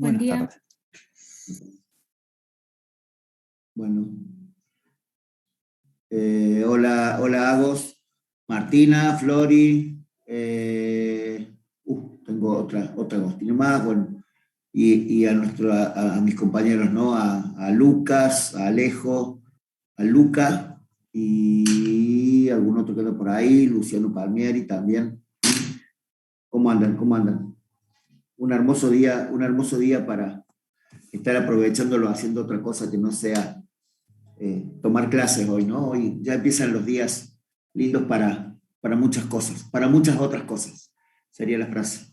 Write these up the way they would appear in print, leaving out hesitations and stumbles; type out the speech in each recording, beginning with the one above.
Buen Buenas día. tardes. Bueno. Hola Agos, Martina, Flori, tengo otra Agostina más, bueno, y a mis compañeros, ¿no? A Lucas, a Alejo, a Luca, y algún otro que anda por ahí, Luciano Palmieri también. ¿Cómo andan? ¿Cómo andan? Un hermoso día para estar aprovechándolo haciendo otra cosa que no sea tomar clases hoy, ¿no? Hoy ya empiezan los días lindos para muchas cosas, para muchas otras cosas, sería la frase.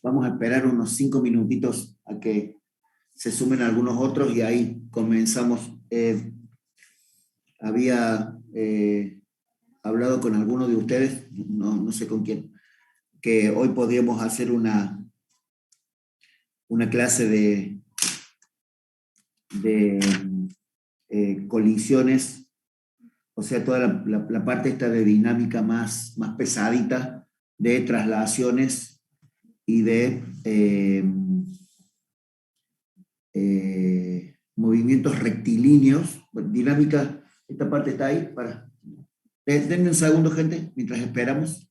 Vamos a esperar unos 5 minutitos a que se sumen algunos otros y ahí comenzamos. Había hablado con alguno de ustedes, no sé con quién, que hoy podríamos hacer una clase de colisiones, o sea, toda la parte esta de dinámica más pesadita, de traslaciones y de movimientos rectilíneos. Bueno, dinámica, esta parte está ahí. Denme un segundo, gente, mientras esperamos.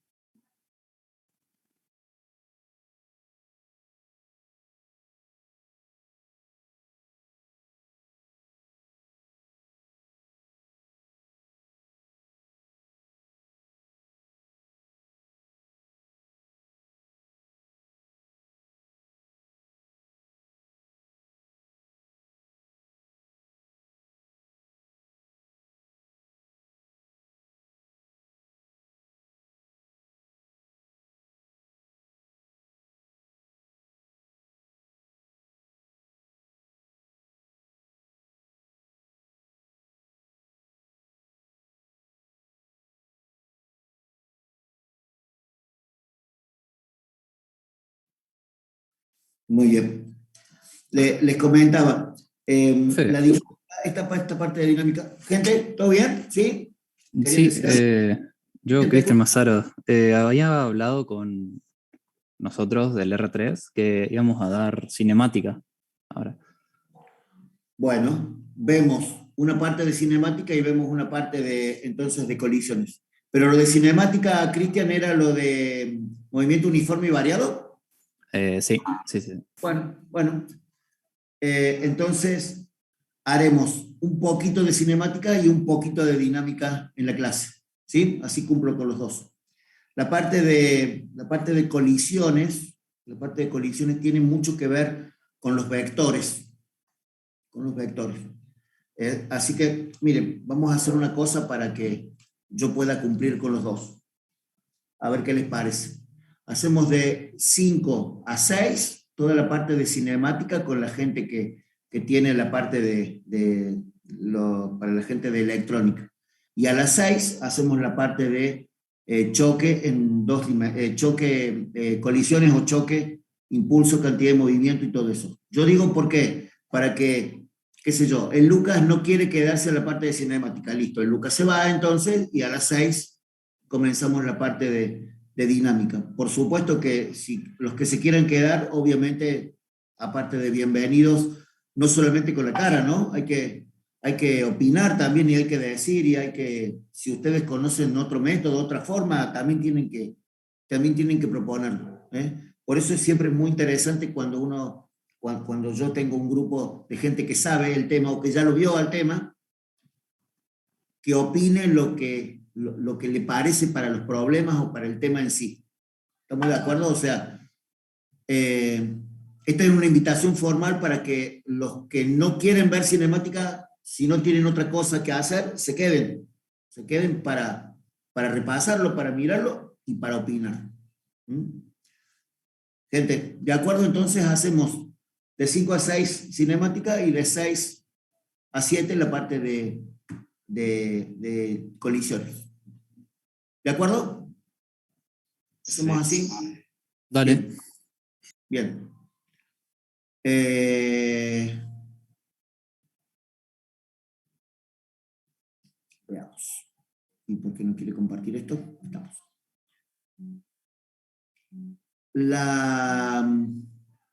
Muy bien. Les comentaba, Sí. esta parte de dinámica. Gente, ¿todo bien? ¿Sí? Sí, yo, Cristian Mazzaro, había hablado con nosotros del R3 que íbamos a dar cinemática ahora. Bueno, vemos una parte de cinemática y vemos una parte entonces de colisiones. Pero lo de cinemática, Cristian, ¿era lo de movimiento uniforme y variado? Sí. Bueno. Entonces haremos un poquito de cinemática y un poquito de dinámica en la clase, ¿sí? Así cumplo con los dos. La parte de colisiones tiene mucho que ver con los vectores. Así que, miren, vamos a hacer una cosa para que yo pueda cumplir con los dos. A ver qué les parece. Hacemos de 5 a 6 toda la parte de cinemática con la gente que tiene la parte para la gente de electrónica. Y a las 6 hacemos la parte de choque colisiones o choque, impulso, cantidad de movimiento y todo eso. Yo digo por qué, para que, qué sé yo, el Lucas no quiere quedarse en la parte de cinemática, listo, el Lucas se va entonces y a las 6 comenzamos la parte de dinámica. Por supuesto que si los que se quieran quedar, obviamente, aparte de bienvenidos, no solamente con la cara, ¿no? Hay que opinar también y hay que decir si ustedes conocen otro método, otra forma, también tienen que proponerlo, ¿eh? Por eso es siempre muy interesante cuando yo tengo un grupo de gente que sabe el tema o que ya lo vio al tema, que opine lo que le parece para los problemas o para el tema en sí. ¿Estamos de acuerdo? O sea, esta es una invitación formal para que los que no quieren ver cinemática, si no tienen otra cosa que hacer, se queden para repasarlo, para mirarlo y para opinar. Gente, de acuerdo, entonces hacemos de 5 a 6 cinemática y de 6 a 7 la parte de colisiones. ¿De acuerdo? ¿Hacemos así? Dale. Bien. Veamos. ¿Y por qué no quiere compartir esto? Estamos. La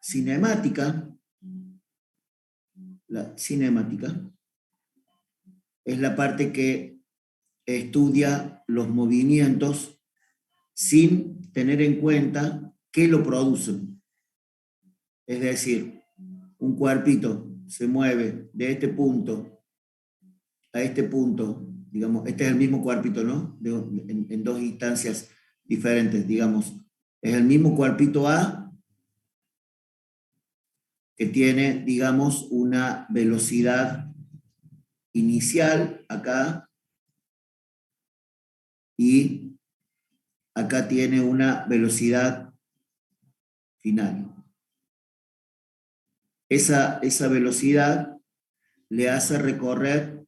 cinemática La cinemática es la parte que estudia los movimientos sin tener en cuenta qué lo producen. Es decir, un cuerpito se mueve de este punto a este punto, digamos, este es el mismo cuerpito, ¿no? En dos instancias diferentes, digamos. Es el mismo cuerpito A que tiene, digamos, una velocidad inicial acá y acá tiene una velocidad final. Esa velocidad le hace recorrer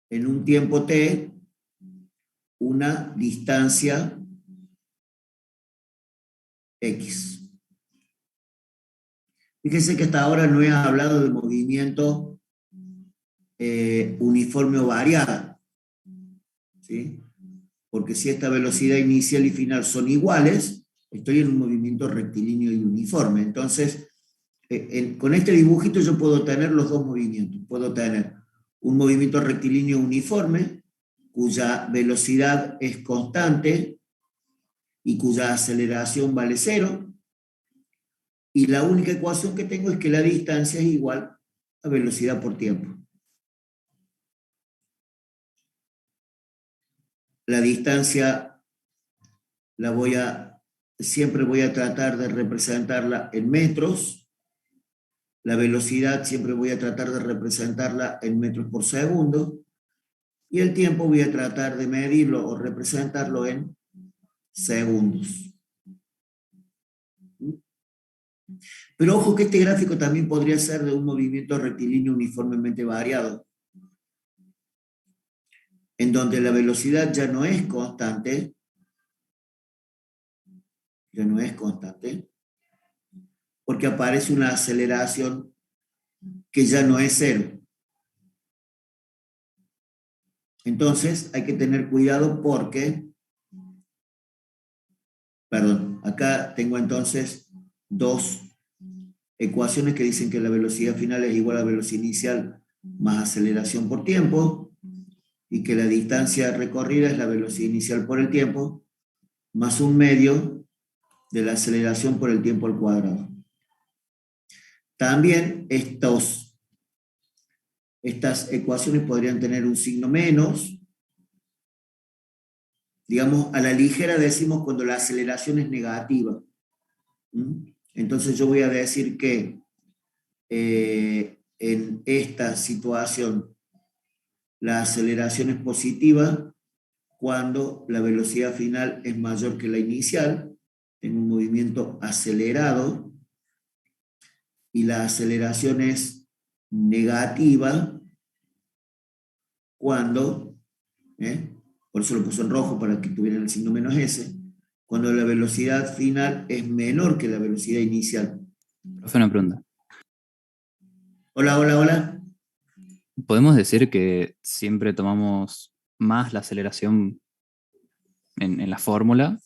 en un tiempo t una distancia x. Fíjense que hasta ahora no he hablado de movimiento uniforme o variada, ¿sí? Porque si esta velocidad inicial y final son iguales, estoy en un movimiento rectilíneo y uniforme. Entonces, con este dibujito yo puedo tener los dos movimientos. Puedo tener un movimiento rectilíneo uniforme, cuya velocidad es constante y cuya aceleración vale 0. Y la única ecuación que tengo es que la distancia es igual a velocidad por tiempo. La distancia siempre voy a tratar de representarla en metros. La velocidad siempre voy a tratar de representarla en metros por segundo. Y el tiempo voy a tratar de medirlo o representarlo en segundos. Pero ojo que este gráfico también podría ser de un movimiento rectilíneo uniformemente variado, en donde la velocidad ya no es constante, porque aparece una aceleración que ya no es 0. Entonces hay que tener cuidado porque, acá tengo entonces dos ecuaciones que dicen que la velocidad final es igual a velocidad inicial más aceleración por tiempo, y que la distancia recorrida es la velocidad inicial por el tiempo, más un medio de la aceleración por el tiempo al cuadrado. También estas ecuaciones podrían tener un signo menos. Digamos, a la ligera decimos cuando la aceleración es negativa. Entonces yo voy a decir que en esta situación la aceleración es positiva cuando la velocidad final es mayor que la inicial, en un movimiento acelerado, y la aceleración es negativa cuando, por eso lo puse en rojo para que tuvieran el signo menos S, cuando la velocidad final es menor que la velocidad inicial. Profe, una pregunta. Hola, hola, hola. ¿Podemos decir que siempre tomamos más la aceleración en la fórmula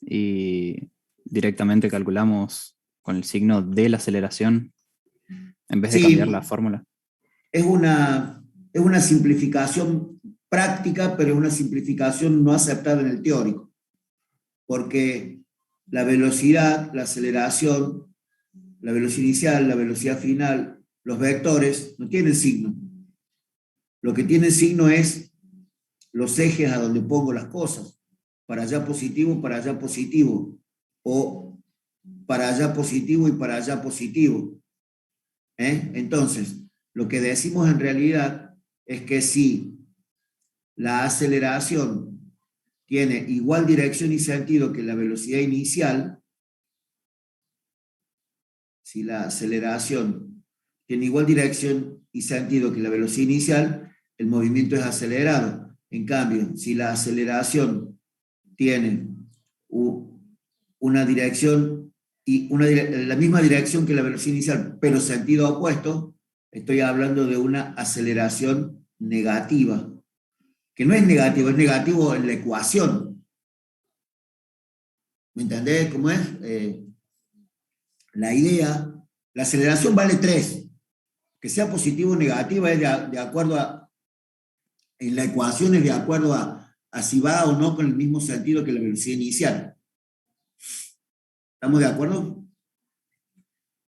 y directamente calculamos con el signo de la aceleración en vez de cambiar la Sí, fórmula? es una simplificación práctica, pero es una simplificación no aceptada en el teórico, porque la velocidad, la aceleración, la velocidad inicial, la velocidad final, los vectores no tienen signo. Lo que tiene signo es los ejes a donde pongo las cosas. Para allá positivo, o para allá positivo y para allá positivo. Entonces, lo que decimos en realidad es que si la aceleración tiene igual dirección y sentido que la velocidad inicial, si la aceleración tiene igual dirección y sentido que la velocidad inicial, el movimiento es acelerado. En cambio, si la aceleración tiene una dirección y la misma dirección que la velocidad inicial, pero sentido opuesto, estoy hablando de una aceleración negativa, que no es negativo, es negativo en la ecuación. ¿Me entendés cómo es? La idea, la aceleración vale 3, Que sea positivo o negativo es de acuerdo a, en la ecuación es de acuerdo a si va o no con el mismo sentido que la velocidad inicial. ¿Estamos de acuerdo?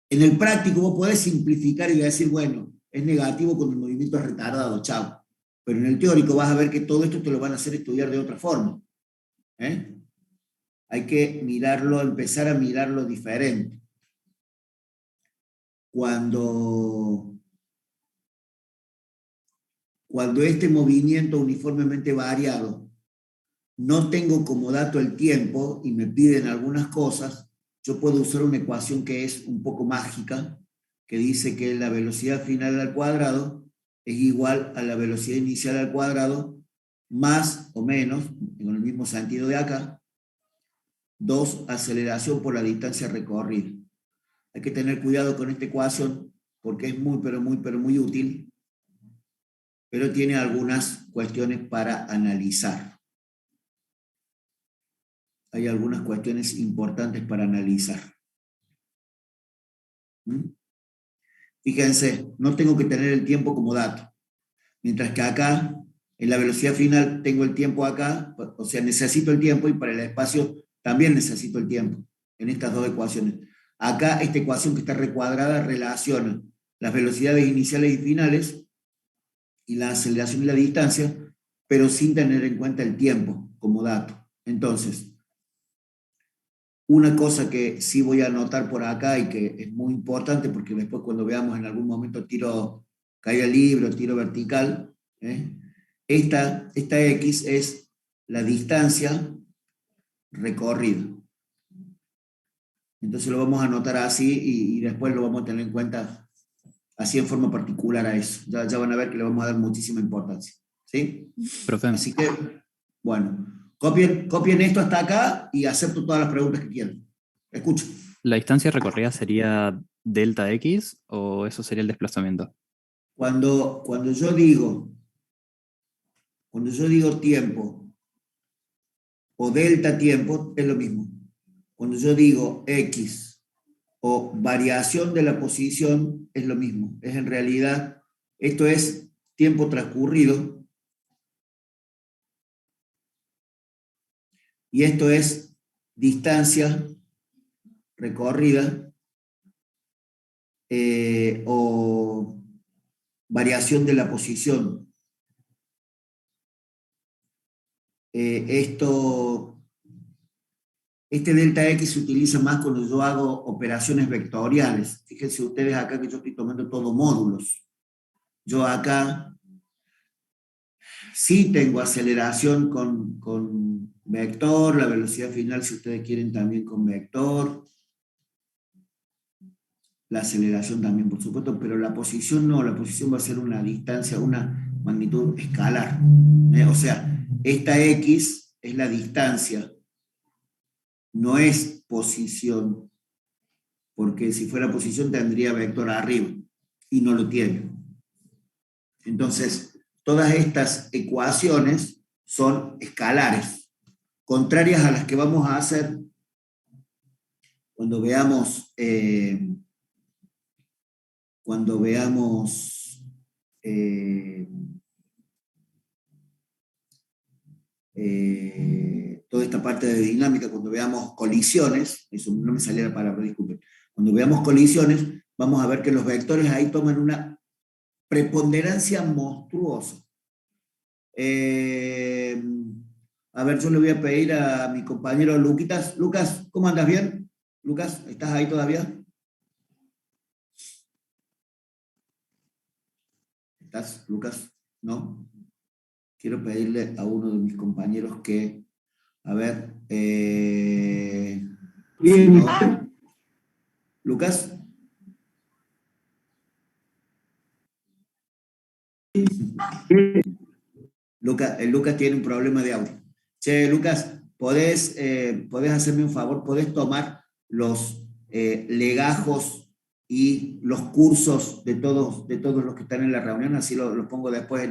En el práctico vos podés simplificar y decir, bueno, es negativo cuando el movimiento es retardado, chao. Pero en el teórico vas a ver que todo esto te lo van a hacer estudiar de otra forma. ¿Eh? Hay que mirarlo, empezar a mirarlo diferente. Cuando este movimiento uniformemente variado no tengo como dato el tiempo y me piden algunas cosas, yo puedo usar una ecuación que es un poco mágica, que dice que la velocidad final al cuadrado es igual a la velocidad inicial al cuadrado, más o menos, en el mismo sentido de acá, 2 aceleración por la distancia recorrida. Hay que tener cuidado con esta ecuación porque es muy útil, pero tiene algunas cuestiones para analizar. Hay algunas cuestiones importantes para analizar. Fíjense, no tengo que tener el tiempo como dato. Mientras que acá, en la velocidad final, tengo el tiempo acá, o sea, necesito el tiempo y para el espacio también necesito el tiempo, en estas dos ecuaciones. Acá, esta ecuación que está recuadrada relaciona las velocidades iniciales y finales y la aceleración y la distancia, pero sin tener en cuenta el tiempo como dato. Entonces, una cosa que sí voy a anotar por acá y que es muy importante, porque después cuando veamos en algún momento tiro caída libre, tiro vertical, esta X es la distancia recorrida. Entonces lo vamos a anotar así y después lo vamos a tener en cuenta así en forma particular a eso. Ya van a ver que le vamos a dar muchísima importancia. ¿Sí? Profe. Así que, bueno, copien esto hasta acá y acepto todas las preguntas que quieran. Escucho. ¿La distancia recorrida sería delta X o eso sería el desplazamiento? Cuando yo digo tiempo o delta tiempo, es lo mismo. Cuando yo digo X o variación de la posición, es lo mismo. Es en realidad, esto es tiempo transcurrido y esto es distancia recorrida o variación de la posición. Este delta X se utiliza más cuando yo hago operaciones vectoriales. Fíjense ustedes acá que yo estoy tomando todo módulos. Yo acá sí tengo aceleración con vector, la velocidad final si ustedes quieren también con vector, la aceleración también por supuesto, pero la posición no, la posición va a ser una distancia, una magnitud escalar. O sea, esta X es la distancia, no es posición, porque si fuera posición tendría vector arriba, y no lo tiene. Entonces, todas estas ecuaciones son escalares, contrarias a las que vamos a hacer cuando veamos, toda esta parte de dinámica, cuando veamos colisiones, eso no me salía la palabra, disculpen, cuando veamos colisiones, vamos a ver que los vectores ahí toman una preponderancia monstruosa. A ver, yo le voy a pedir a mi compañero Luquitas. Lucas, ¿cómo andas? ¿Bien? Lucas, ¿estás ahí todavía? ¿Estás, Lucas? ¿No? Quiero pedirle a uno de mis compañeros que, a ver, si no, Lucas. Lucas tiene un problema de audio. Che, Lucas, ¿podés hacerme un favor? ¿Podés tomar los legajos y los cursos de todos los que están en la reunión? Así los pongo después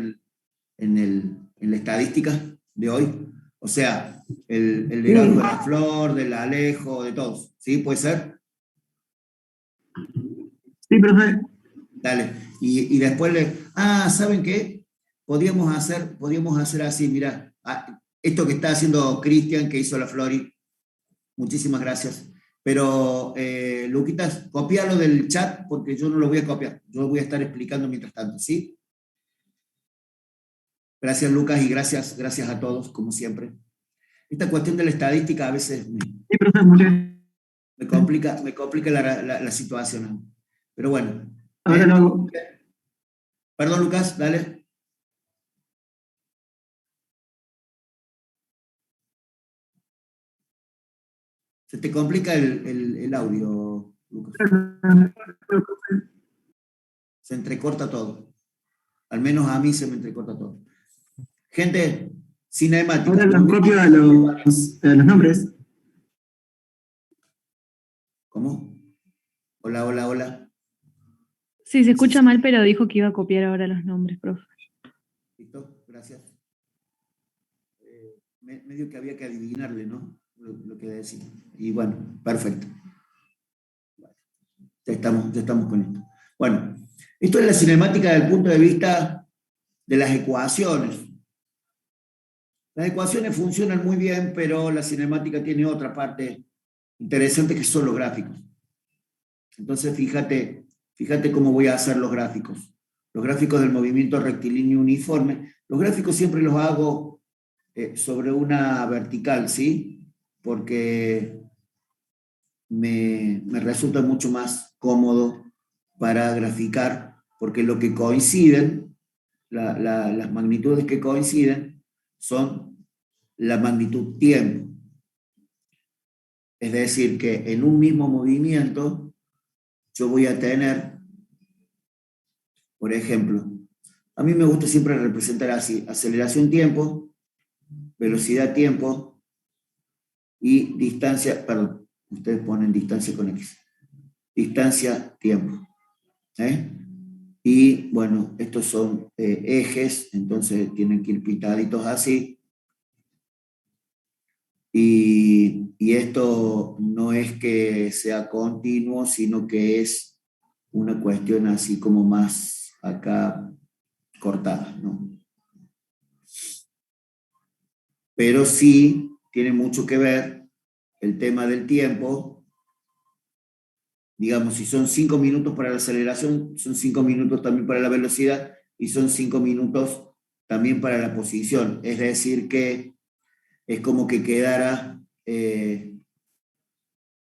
en la estadística de hoy. O sea, el legajo de la Flor, del Alejo, de todos. ¿Sí? ¿Puede ser? Sí, profe. Dale. Y después ¿saben qué? Podríamos hacer así, mira, esto que está haciendo Cristian, que hizo la Flori, muchísimas gracias. Pero, Luquitas, copialo del chat porque yo no lo voy a copiar. Yo lo voy a estar explicando mientras tanto, ¿sí? Gracias, Lucas, y gracias a todos, como siempre. Esta cuestión de la estadística a veces Sí, profe, muchas me complica la situación. Pero bueno. Ahora lo hago. Perdón, Lucas, dale. Se te complica el audio, Lucas. Se entrecorta todo. Al menos a mí se me entrecorta todo. Gente, cinemática. Ahora los copio a los nombres. ¿Cómo? Hola, hola, hola. Sí, se escucha mal, pero dijo que iba a copiar ahora los nombres, profe. Listo, gracias. Medio que había que adivinarle, ¿no? Lo que decía. Y bueno, perfecto. Ya estamos con esto. Bueno, esto es la cinemática desde el punto de vista de las ecuaciones. Las ecuaciones funcionan muy bien, pero la cinemática tiene otra parte interesante que son los gráficos. Entonces, fíjate cómo voy a hacer los gráficos. Los gráficos del movimiento rectilíneo uniforme. Los gráficos siempre los hago sobre una vertical, ¿sí? Porque me resulta mucho más cómodo para graficar, porque lo que coinciden, las magnitudes que coinciden, son la magnitud tiempo. Es decir, que en un mismo movimiento yo voy a tener, por ejemplo, a mí me gusta siempre representar así: aceleración tiempo, velocidad tiempo y distancia, perdón, ustedes ponen distancia con X, distancia tiempo. Y bueno, estos son ejes, entonces tienen que ir pintaditos así. Y esto no es que sea continuo, sino que es una cuestión así como más acá cortada, ¿no? Pero sí tiene mucho que ver el tema del tiempo. Digamos, si son 5 minutos para la aceleración, son 5 minutos también para la velocidad y son 5 minutos también para la posición. Es decir, que es como que quedara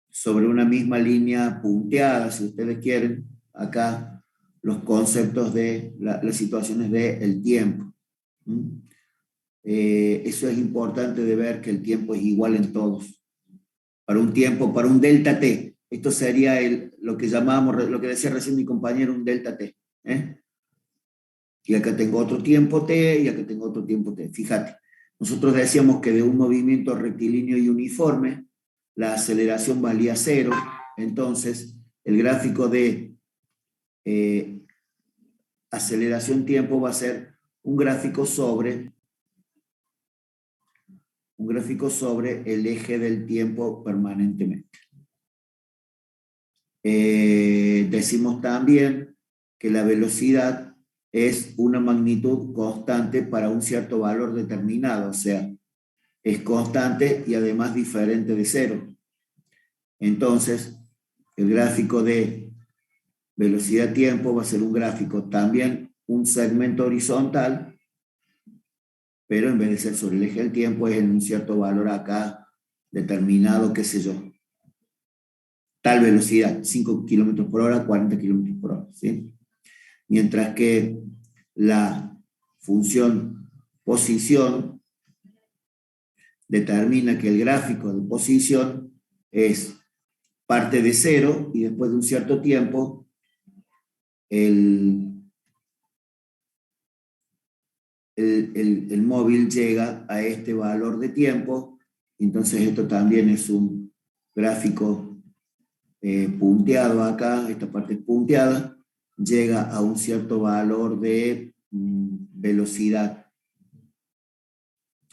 sobre una misma línea punteada, si ustedes quieren, acá los conceptos de las situaciones del tiempo. Eso es importante de ver, que el tiempo es igual en todos. Para un tiempo, para un delta t, esto sería lo que llamábamos, lo que decía recién mi compañero, un delta t. Y acá tengo otro tiempo t y acá tengo otro tiempo t. Fíjate, nosotros decíamos que de un movimiento rectilíneo y uniforme, la aceleración valía 0, entonces el gráfico de aceleración tiempo va a ser un gráfico sobre el eje del tiempo permanentemente. Decimos también que la velocidad es una magnitud constante para un cierto valor determinado, o sea, es constante y además diferente de 0. Entonces, el gráfico de velocidad-tiempo va a ser un gráfico también, un segmento horizontal, pero en vez de ser sobre el eje del tiempo es en un cierto valor acá determinado, qué sé yo, tal velocidad, 5 kilómetros por hora, 40 kilómetros por hora, ¿sí? Mientras que la función posición determina que el gráfico de posición es parte de 0 y después de un cierto tiempo el móvil llega a este valor de tiempo. Entonces esto también es un gráfico punteado acá, esta parte es punteada, llega a un cierto valor de velocidad,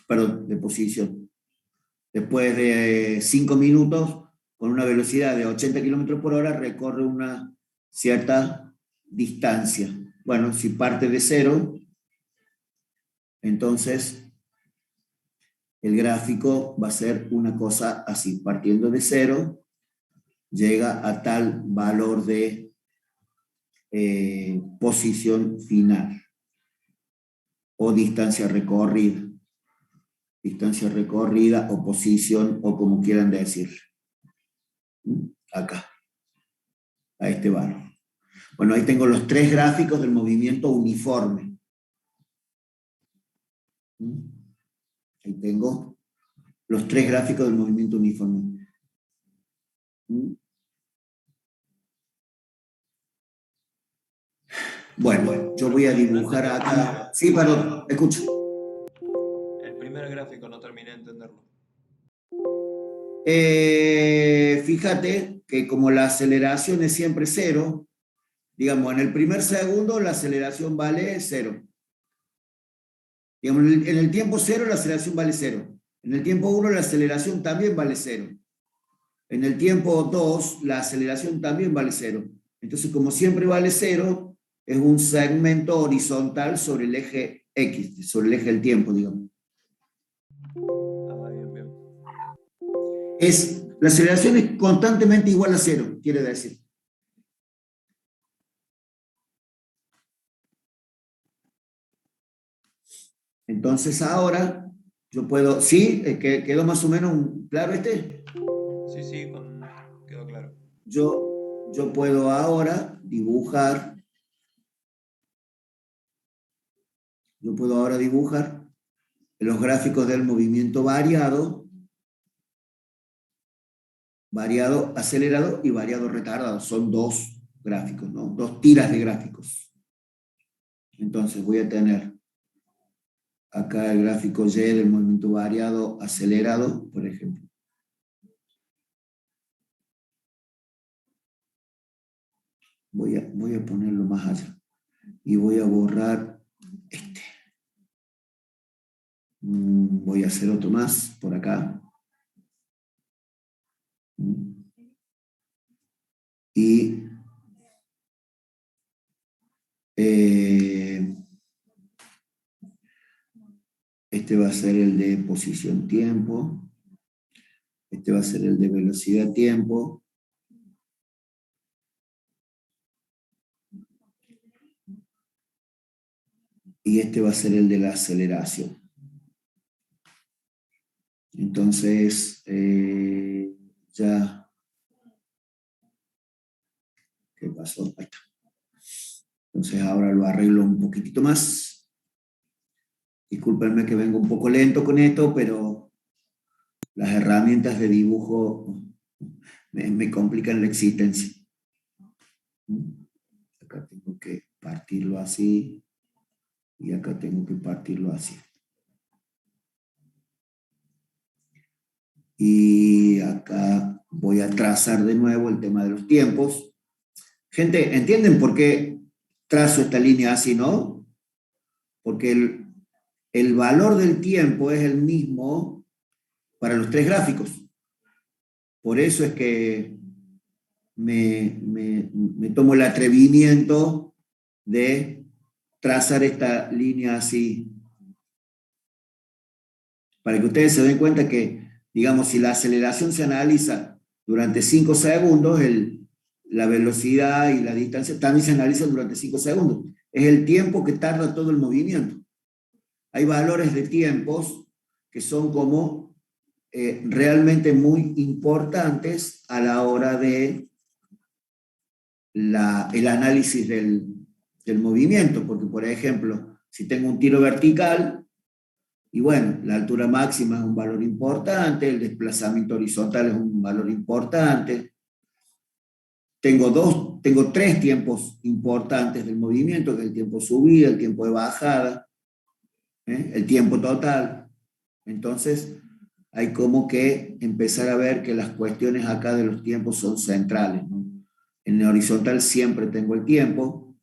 perdón, de posición. Después de 5 minutos, con una velocidad de 80 kilómetros por hora, recorre una cierta distancia. Bueno, si parte de 0, entonces el gráfico va a ser una cosa así, partiendo de 0, llega a tal valor de posición final o distancia recorrida o posición o como quieran decir. Acá, a este valor. Bueno, ahí tengo los 3 gráficos del movimiento uniforme. Ahí tengo los 3 gráficos del movimiento uniforme. Bueno, yo voy a dibujar acá. Sí, perdón, escucho. El primer gráfico no terminé de entenderlo. Fíjate que como la aceleración es siempre 0, digamos, en el primer segundo la aceleración vale 0. Digamos, en el tiempo 0 la aceleración vale 0. En el tiempo 1 la aceleración también vale 0. En el tiempo 2 la aceleración también vale 0. Entonces, como siempre vale 0, es un segmento horizontal sobre el eje X, sobre el eje del tiempo, digamos. Bien, bien. La aceleración es constantemente igual a 0, quiere decir. Entonces ahora yo puedo, ¿sí? ¿Quedó más o menos claro este? Sí, quedó claro. Yo puedo ahora dibujar. Los gráficos del movimiento variado, acelerado y variado retardado. Son 2 gráficos, ¿no? 2 tiras de gráficos. Entonces voy a tener acá el gráfico Y del movimiento variado acelerado, por ejemplo. Voy a ponerlo más allá. Y voy a borrar este. Voy a hacer otro más por acá. Y este va a ser el de posición-tiempo. Este va a ser el de velocidad-tiempo. Y este va a ser el de la aceleración. Entonces, ya... ¿Qué pasó? Ahí está. Entonces ahora lo arreglo un poquitito más. Discúlpenme que vengo un poco lento con esto, pero las herramientas de dibujo me complican la existencia. Acá tengo que partirlo así y acá tengo que partirlo así. Y acá voy a trazar de nuevo el tema de los tiempos. Gente, ¿entienden por qué trazo esta línea así, no? Porque el valor del tiempo es el mismo para los 3 gráficos. Por eso es que me tomo el atrevimiento de trazar esta línea así. Para que ustedes se den cuenta que, digamos, si la aceleración se analiza durante 5 segundos, la velocidad y la distancia también se analizan durante 5 segundos. Es el tiempo que tarda todo el movimiento. Hay valores de tiempos que son como realmente muy importantes a la hora de el análisis del movimiento, porque por ejemplo, si tengo un tiro vertical, y bueno, la altura máxima es un valor importante, el desplazamiento horizontal es un valor importante. Tengo 3 tiempos importantes del movimiento, que es el tiempo de subida, el tiempo de bajada, el tiempo total. Entonces, hay como que empezar a ver que las cuestiones acá de los tiempos son centrales, ¿no? En el horizontal siempre tengo el tiempo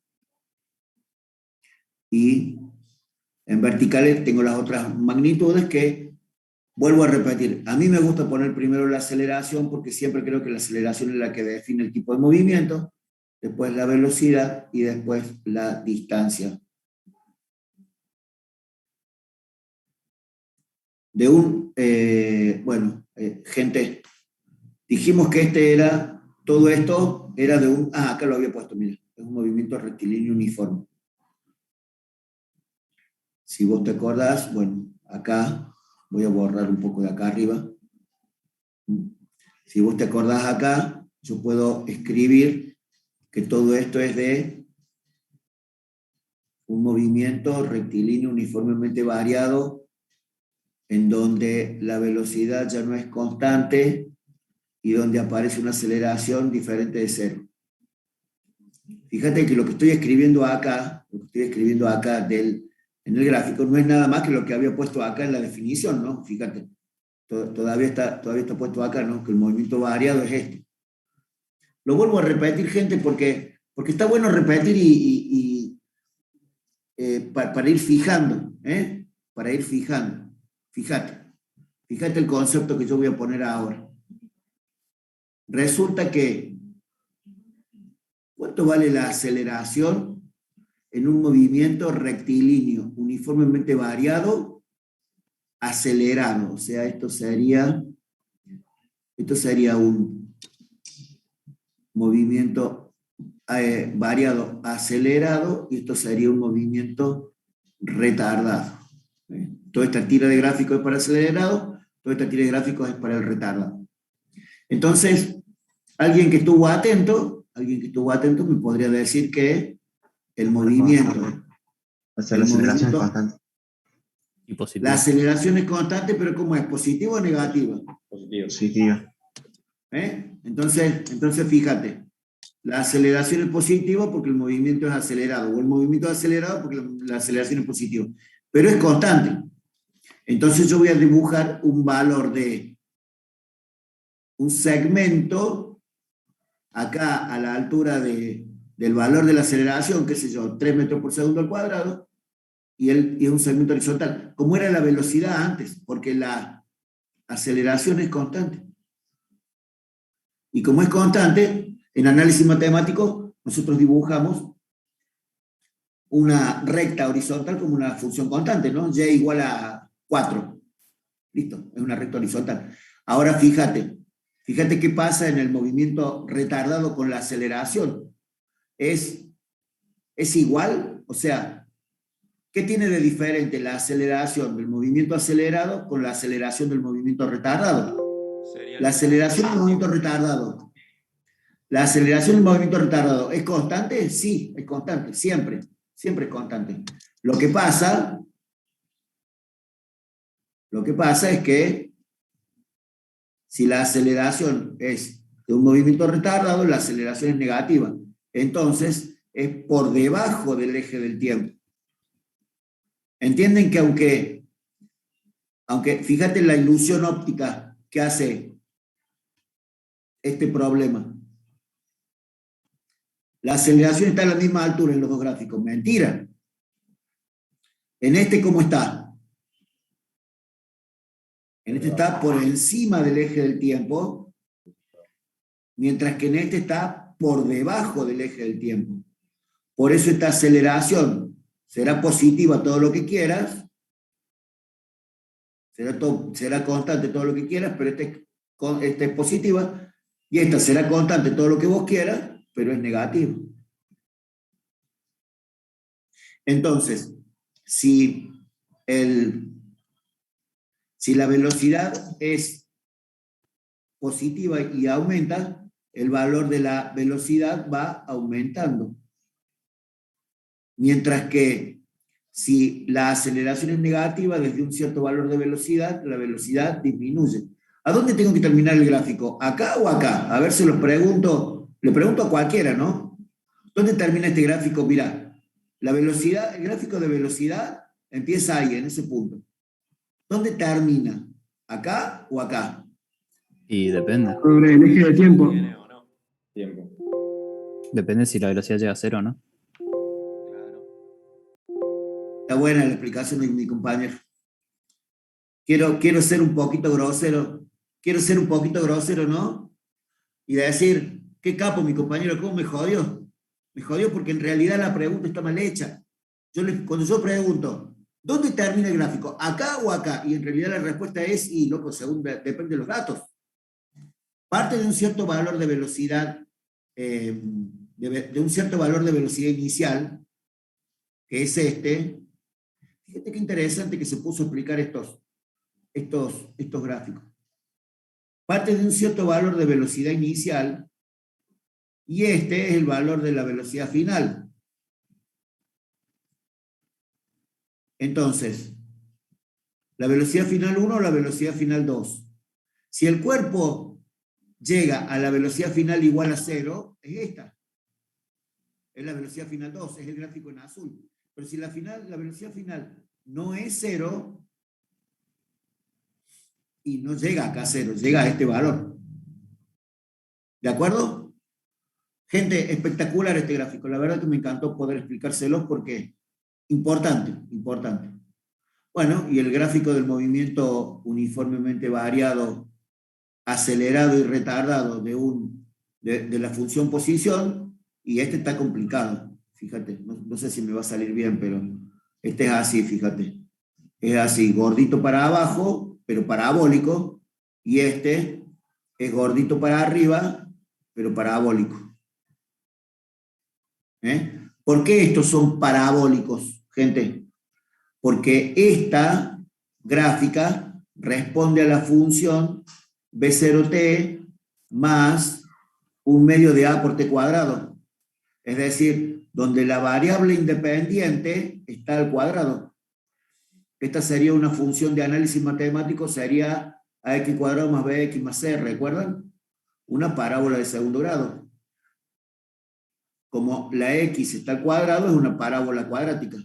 y en verticales tengo las otras magnitudes que, vuelvo a repetir, a mí me gusta poner primero la aceleración porque siempre creo que la aceleración es la que define el tipo de movimiento. después la velocidad y después la distancia. De un, gente, dijimos que todo esto era de un, acá lo había puesto, mira, es un movimiento rectilíneo uniforme. Si vos te acordás, bueno, acá, voy a borrar un poco de acá arriba. Si vos te acordás acá, yo puedo escribir que todo esto es de un movimiento rectilíneo uniformemente variado, en donde la velocidad ya no es constante y donde aparece una aceleración diferente de cero. Fíjate que lo que estoy escribiendo acá, en el gráfico, no es nada más que lo que había puesto acá en la definición, ¿no? Fíjate, todavía está puesto acá, ¿no? Que el movimiento variado es este. Lo vuelvo a repetir, gente, porque está bueno repetir para ir fijando, ¿eh? Para ir fijando. Fíjate el concepto que yo voy a poner ahora. Resulta que, ¿cuánto vale la aceleración en un movimiento rectilíneo uniformemente variado, acelerado? O sea, esto sería un movimiento variado acelerado, y esto sería un movimiento retardado. Toda esta tira de gráficos es para acelerado, toda esta tira de gráficos es para el retardado. Entonces, alguien que estuvo atento me podría decir que el movimiento... O sea, la aceleración es constante. Y positivo. La aceleración es constante, pero ¿cómo es? ¿Positiva o negativa? Positiva. Entonces fíjate, la aceleración es positiva porque el movimiento es acelerado, o el movimiento es acelerado porque la aceleración es positiva, pero es constante. Entonces yo voy a dibujar un valor de un segmento acá a la altura del valor de la aceleración, qué sé yo, 3 metros por segundo al cuadrado, y es un segmento horizontal, como era la velocidad antes, porque la aceleración es constante. Y como es constante, en análisis matemático, nosotros dibujamos una recta horizontal como una función constante, ¿no? Y igual a 4. Listo, es una recta horizontal. Ahora fíjate qué pasa en el movimiento retardado con la aceleración. ¿Es igual? O sea, ¿qué tiene de diferente la aceleración del movimiento acelerado con la aceleración del movimiento retardado? La aceleración del movimiento retardado. ¿La aceleración del movimiento retardado es constante? Sí, es constante, siempre es constante. Lo que pasa es que si la aceleración es de un movimiento retardado, la aceleración es negativa. Entonces, es por debajo del eje del tiempo. ¿Entienden que aunque fíjate la ilusión óptica que hace este problema? La aceleración está a la misma altura en los dos gráficos. Mentira. En este, ¿cómo está? En este está por encima del eje del tiempo, mientras que en este está por debajo del eje del tiempo. Por eso esta aceleración será positiva todo lo que quieras, será constante todo lo que quieras, pero esta es positiva, y esta será constante todo lo que vos quieras, pero es negativo. Entonces, si la velocidad es positiva y aumenta, el valor de la velocidad va aumentando. Mientras que si la aceleración es negativa, desde un cierto valor de velocidad, la velocidad disminuye. ¿A dónde tengo que terminar el gráfico? ¿Acá o acá? A ver si le pregunto a cualquiera, ¿no? ¿Dónde termina este gráfico? Mirá, la velocidad, el gráfico de velocidad empieza ahí, en ese punto. ¿Dónde termina? ¿Acá o acá? Y depende. Sobre el eje de tiempo. ¿Tiene o no? Tiempo. Depende si la velocidad llega a cero o no. Claro. Está buena la explicación de mi compañero. Quiero ser un poquito grosero. Quiero ser un poquito grosero, ¿no? Y decir, qué capo mi compañero, cómo me jodió. Me jodió porque en realidad la pregunta está mal hecha. Cuando yo pregunto, ¿dónde termina el gráfico? ¿Acá o acá? Y en realidad la respuesta es, y loco, según depende de los datos. Parte de un cierto valor de velocidad, de un cierto valor de velocidad inicial, que es este. Fíjate qué interesante que se puso a explicar estos gráficos. Parte de un cierto valor de velocidad inicial, y este es el valor de la velocidad final. Entonces, la velocidad final 1 o la velocidad final 2. Si el cuerpo llega a la velocidad final igual a 0, es esta. Es la velocidad final 2, es el gráfico en azul. Pero si la velocidad final no es 0, y no llega acá a 0, llega a este valor. ¿De acuerdo? Gente, espectacular este gráfico. La verdad que me encantó poder explicárselos porque importante, importante. Bueno, y el gráfico del movimiento uniformemente variado, acelerado y retardado de la función posición, y este está complicado, fíjate, no sé si me va a salir bien, pero este es así, fíjate. Es así, gordito para abajo, pero parabólico, y este es gordito para arriba, pero parabólico. ¿Por qué estos son parabólicos, gente? Porque esta gráfica responde a la función B0t más un medio de A por t cuadrado. Es decir, donde la variable independiente está al cuadrado. Esta sería una función de análisis matemático, sería ax cuadrado más bx más c, ¿recuerdan? Una parábola de segundo grado. Como la x está al cuadrado, es una parábola cuadrática.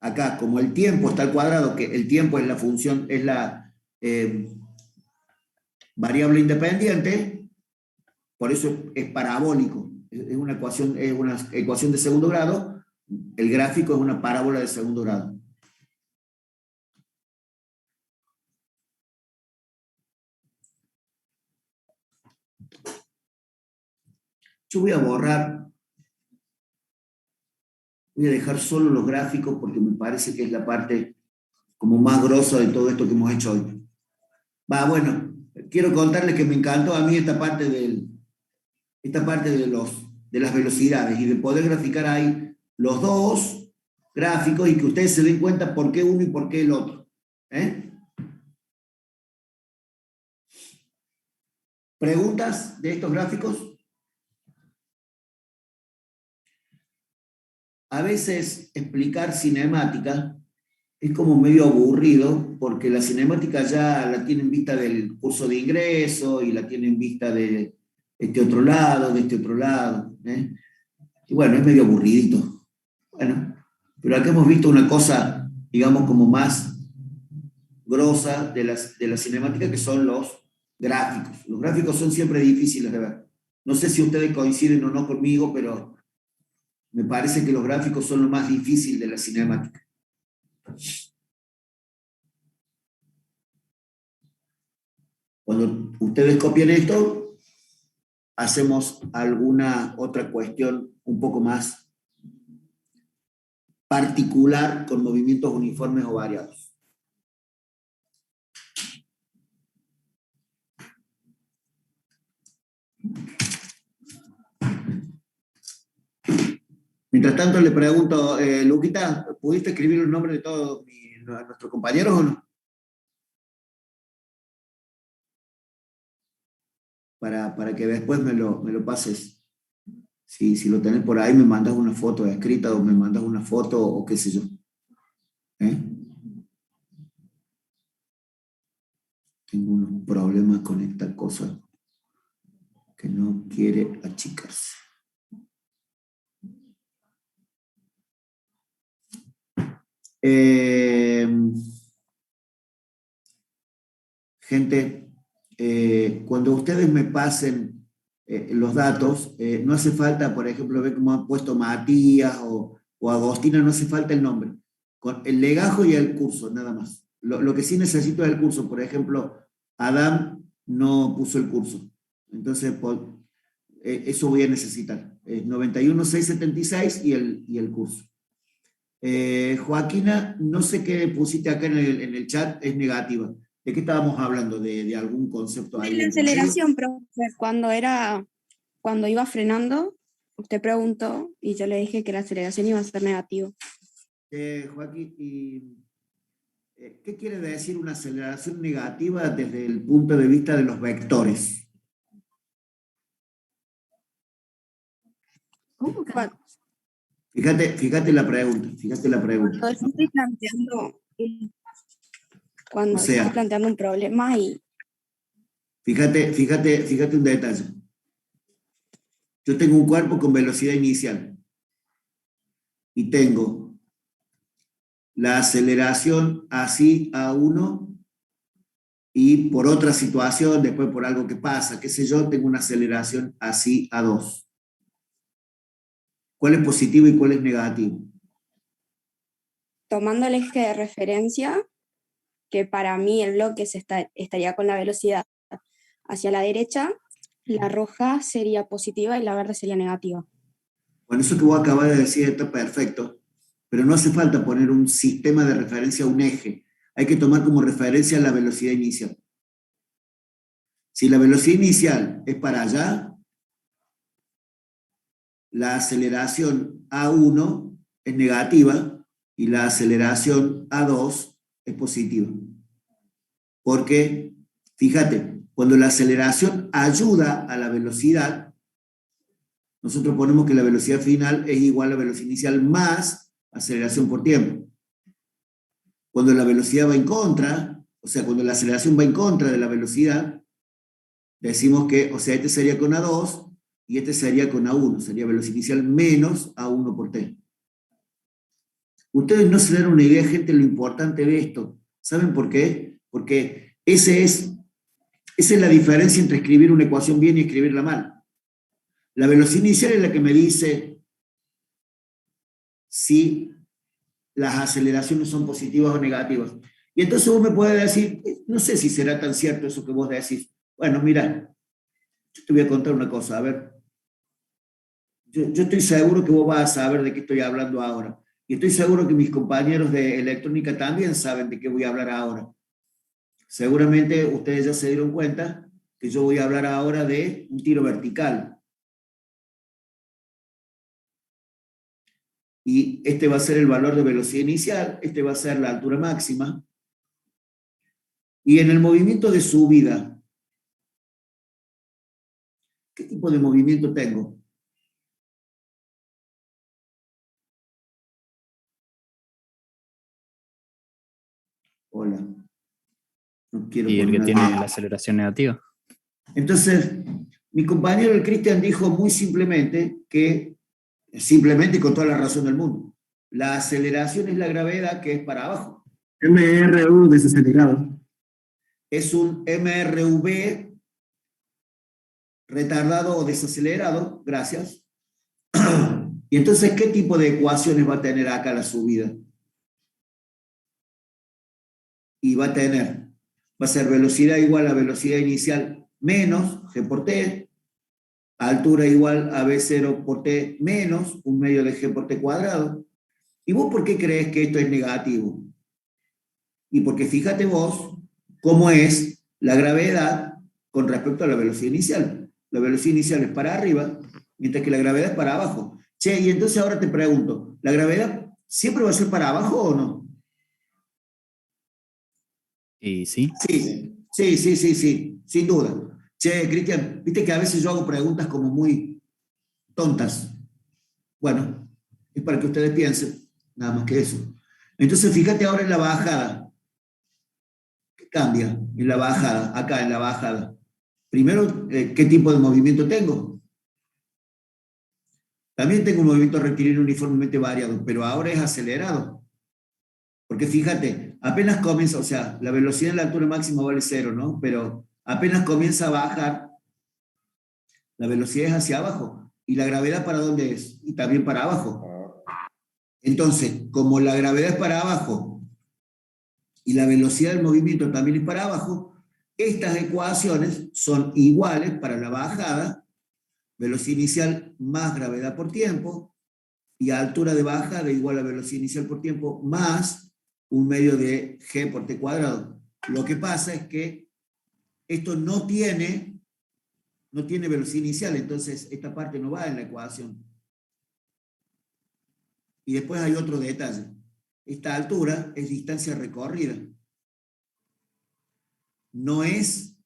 Acá, como el tiempo está al cuadrado, que el tiempo es la función, es la variable independiente, por eso es parabólico. Es una ecuación de segundo grado, el gráfico es una parábola de segundo grado. Yo voy a borrar, voy a dejar solo los gráficos porque me parece que es la parte como más grosa de todo esto que hemos hecho hoy. Bueno, quiero contarles que me encantó a mí esta parte de las velocidades y de poder graficar ahí los dos gráficos y que ustedes se den cuenta por qué uno y por qué el otro. ¿Preguntas de estos gráficos? A veces explicar cinemática es como medio aburrido porque la cinemática ya la tienen vista del curso de ingreso y la tienen vista de este otro lado, de este otro lado. Y bueno, es medio aburridito. Bueno, pero acá hemos visto una cosa, digamos, como más grosa de la cinemática, que son los gráficos. Los gráficos son siempre difíciles de ver. No sé si ustedes coinciden o no conmigo, pero me parece que los gráficos son lo más difícil de la cinemática. Cuando ustedes copian esto, hacemos alguna otra cuestión un poco más particular con movimientos uniformes o variados. Mientras tanto le pregunto, Luquita, ¿pudiste escribir el nombre de todos nuestros compañeros o no? Para que después me lo pases. Si lo tenés por ahí, me mandas una foto escrita o me mandas una foto o qué sé yo. Tengo unos problemas con esta cosa que no quiere achicarse. Gente, cuando ustedes me pasen los datos, no hace falta, por ejemplo, ver cómo han puesto Matías o Agostina, no hace falta el nombre. Con el legajo y el curso, nada más. Lo que sí necesito es el curso. Por ejemplo, Adam no puso el curso. Entonces, Eso voy a necesitar. 91.676 y el curso. Joaquina, no sé qué pusiste acá en el chat, es negativa. ¿De qué estábamos hablando? ¿De algún concepto ahí? En la aceleración, profe, cuando iba frenando, usted preguntó y yo le dije que la aceleración iba a ser negativa. Joaquín, ¿qué quiere decir una aceleración negativa desde el punto de vista de los vectores? ¿Cómo que? Fíjate la pregunta, Cuando estoy planteando un problema y Fíjate un detalle. Yo tengo un cuerpo con velocidad inicial y tengo la aceleración así A1 y por otra situación, después por algo que pasa, qué sé yo, tengo una aceleración así A2. ¿Cuál es positivo y cuál es negativo? tomando el eje de referencia, que para mí el bloque estaría con la velocidad hacia la derecha, la roja sería positiva y la verde sería negativa. Bueno, eso que vos acabas de decir está perfecto, pero no hace falta poner un sistema de referencia a un eje. Hay que tomar como referencia la velocidad inicial. Si la velocidad inicial es para allá, la aceleración A1 es negativa y la aceleración A2 es positiva. Porque, fíjate, cuando la aceleración ayuda a la velocidad, nosotros ponemos que la velocidad final es igual a la velocidad inicial más aceleración por tiempo. Cuando la velocidad va en contra, o sea, cuando la aceleración va en contra de la velocidad, decimos que, o sea, este sería con A2 y este sería con A1, sería velocidad inicial menos A1 por T. Ustedes no se dan una idea, gente, lo importante de esto. ¿Saben por qué? Porque esa es la diferencia entre escribir una ecuación bien y escribirla mal. La velocidad inicial es la que me dice si las aceleraciones son positivas o negativas. Y entonces vos me puedes decir, no sé si será tan cierto eso que vos decís. Bueno, mira, yo te voy a contar una cosa, a ver. Yo estoy seguro que vos vas a saber de qué estoy hablando ahora. Y estoy seguro que mis compañeros de electrónica también saben de qué voy a hablar ahora. Seguramente ustedes ya se dieron cuenta que yo voy a hablar ahora de un tiro vertical. Y este va a ser el valor de velocidad inicial, este va a ser la altura máxima. Y en el movimiento de subida, ¿qué tipo de movimiento tengo? Hola. No quiero Y el que poner tiene nada. la aceleración negativa. Entonces, mi compañero el Cristian dijo muy simplemente que, simplemente y con toda la razón del mundo, la aceleración es la gravedad que es para abajo. MRU desacelerado. Es un MRV retardado o desacelerado, gracias. Y entonces, ¿qué tipo de ecuaciones va a tener acá la subida? Y va a ser velocidad igual a velocidad inicial menos G por T, altura igual a B0 por T menos un medio de G por T cuadrado. ¿Y vos por qué crees que esto es negativo? Y porque fíjate vos cómo es la gravedad con respecto a la velocidad inicial. La velocidad inicial es para arriba, mientras que la gravedad es para abajo. Che, y entonces ahora te pregunto, ¿la gravedad siempre va a ser para abajo o no? Y sí, Sí, sin duda. Che, Cristian, viste que a veces yo hago preguntas como muy tontas. Bueno, es para que ustedes piensen, nada más que eso. Entonces, fíjate ahora en la bajada. ¿Qué cambia en la bajada? Acá en la bajada. Primero, ¿qué tipo de movimiento tengo? También tengo un movimiento rectilíneo uniformemente variado, pero ahora es acelerado. Porque fíjate, apenas comienza, o sea, la velocidad en la altura máxima vale 0, ¿no? Pero apenas comienza a bajar, la velocidad es hacia abajo. ¿Y la gravedad para dónde es? Y también para abajo. Entonces, como la gravedad es para abajo y la velocidad del movimiento también es para abajo, estas ecuaciones son iguales para la bajada, velocidad inicial más gravedad por tiempo, y altura de bajada igual a velocidad inicial por tiempo más un medio de g por t cuadrado. Lo que pasa es que esto no tiene velocidad inicial, entonces esta parte no va en la ecuación. Y después hay otro detalle. Esta altura es distancia recorrida. No es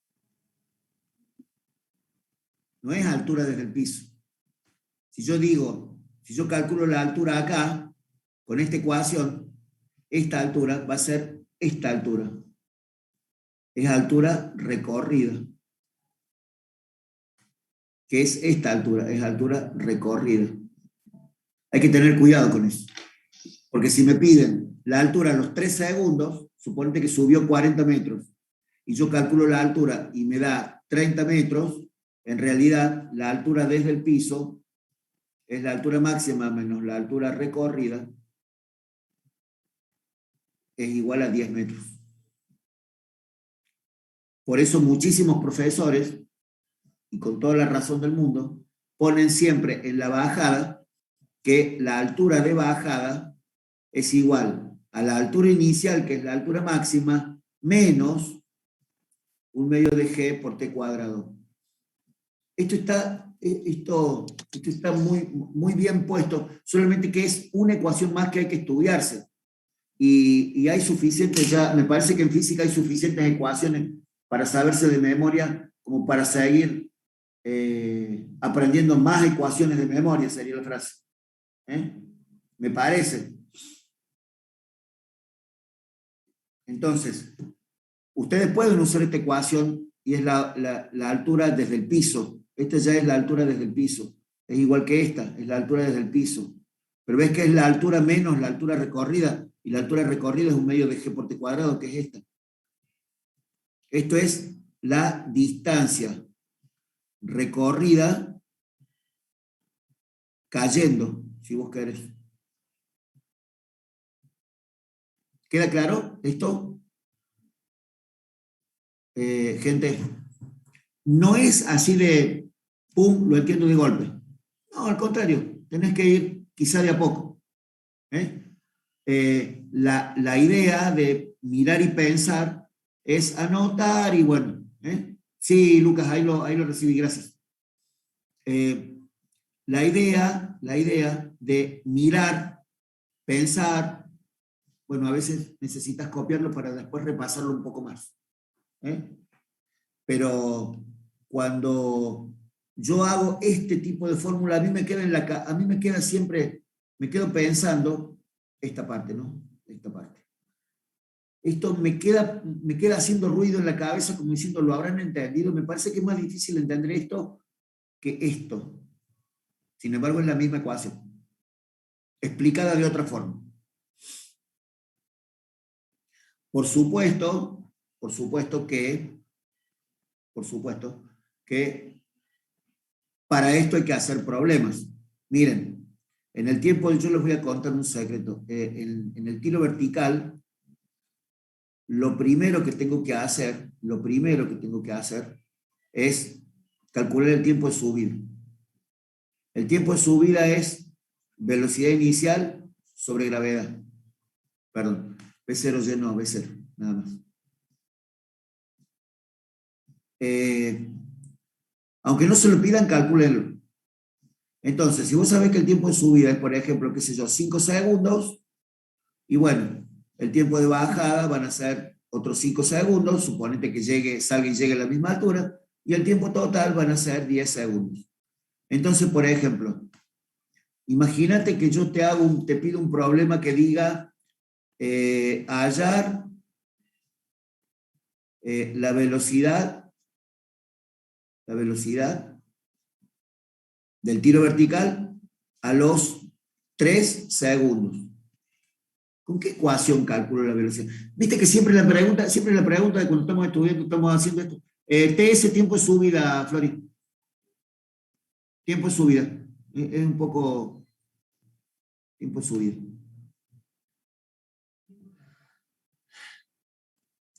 altura desde el piso. Si yo calculo la altura acá, con esta ecuación, esta altura va a ser esta altura. Es altura recorrida. Que es esta altura, es altura recorrida. Hay que tener cuidado con eso. Porque si me piden la altura a los 3 segundos, suponete que subió 40 metros, y yo calculo la altura y me da 30 metros, en realidad la altura desde el piso es la altura máxima menos la altura recorrida, es igual a 10 metros. Por eso muchísimos profesores, y con toda la razón del mundo, ponen siempre en la bajada que la altura de bajada es igual a la altura inicial, que es la altura máxima, menos un medio de g por t cuadrado. Esto está muy bien puesto, solamente que es una ecuación más que hay que estudiarse. Y hay suficientes ya, me parece que en física hay suficientes ecuaciones para saberse de memoria, como para seguir aprendiendo más ecuaciones de memoria, sería la frase. Me parece. Entonces, ustedes pueden usar esta ecuación y es la altura desde el piso. Esta ya es la altura desde el piso. Es igual que esta, es la altura desde el piso. Pero ves que es la altura menos la altura recorrida, y la altura recorrida es un medio de g por t cuadrado, que es esta. Esto es la distancia recorrida cayendo, si vos querés. ¿Queda claro esto? Gente, no es así de pum, lo entiendo de golpe. No, al contrario, tenés que ir quizá de a poco. La idea de mirar y pensar es anotar y bueno. Sí, Lucas, ahí lo recibí, gracias. La idea de mirar, pensar, bueno, a veces necesitas copiarlo para después repasarlo un poco más. Pero cuando yo hago este tipo de fórmula, a mí me queda siempre, me quedo pensando esta parte, ¿no? Esta parte. Esto me queda haciendo ruido en la cabeza, como diciendo, ¿lo habrán entendido? Me parece que es más difícil entender esto que esto. Sin embargo, es la misma ecuación, explicada de otra forma. Por supuesto que para esto hay que hacer problemas. Miren, en el tiempo yo les voy a contar un secreto. En el tiro vertical, lo primero que tengo que hacer es calcular el tiempo de subida. El tiempo de subida es velocidad inicial sobre gravedad. Perdón, V0 no, V0, nada más. Aunque no se lo pidan, calcúlenlo. Entonces, si vos sabés que el tiempo de subida es, por ejemplo, qué sé yo, 5 segundos, y bueno, el tiempo de bajada van a ser otros 5 segundos, suponete que salga y llegue a la misma altura, y el tiempo total van a ser 10 segundos. Entonces, por ejemplo, imagínate que yo te pido un problema que diga hallar la velocidad del tiro vertical a los 3 segundos. ¿Con qué ecuación calculo la velocidad? Viste que siempre la pregunta de cuando estamos estudiando, estamos haciendo esto. TS, tiempo de subida, Flori. Tiempo de subida. Es un poco tiempo de subida.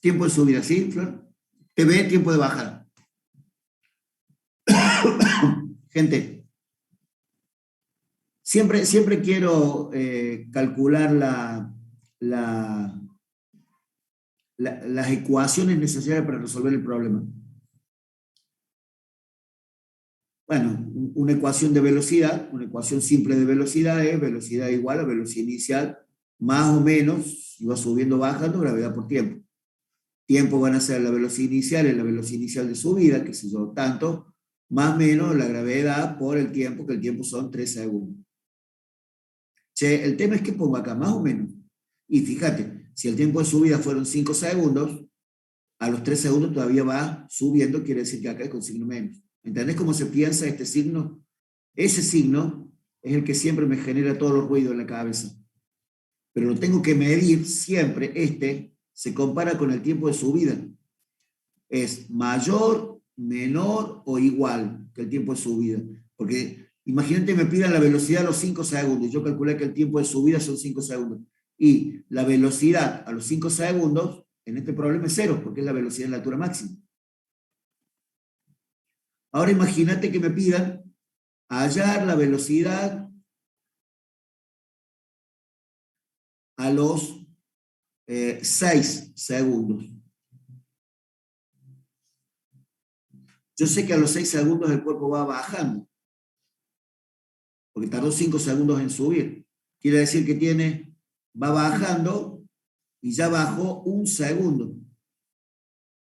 Tiempo de subida, ¿sí, Flor? TV, tiempo de bajada. Gente, siempre quiero calcular las ecuaciones necesarias para resolver el problema. Bueno, una ecuación de velocidad, una ecuación simple de velocidad es velocidad igual a velocidad inicial, más o menos, si va subiendo o bajando, gravedad por tiempo. Tiempo van a ser la velocidad inicial, es la velocidad inicial de subida, que se yo, tanto, más o menos la gravedad por el tiempo, que el tiempo son 3 segundos. Che, el tema es que pongo acá, más o menos. Y fíjate, si el tiempo de subida fueron 5 segundos, a los 3 segundos todavía va subiendo, quiere decir que acá es con signo menos. ¿Entendés cómo se piensa este signo? Ese signo es el que siempre me genera todos los ruidos en la cabeza. Pero lo tengo que medir siempre, se compara con el tiempo de subida. Es mayor, menor o igual que el tiempo de subida. Porque imagínate me pidan la velocidad a los 5 segundos. Yo calculé que el tiempo de subida son 5 segundos. Y la velocidad a los 5 segundos, en este problema es 0, porque es la velocidad en la altura máxima. Ahora imagínate que me pidan hallar la velocidad a los 6 segundos. Yo sé que a los 6 segundos el cuerpo va bajando, porque tardó 5 segundos en subir. Quiere decir que va bajando y ya bajó 1 segundo.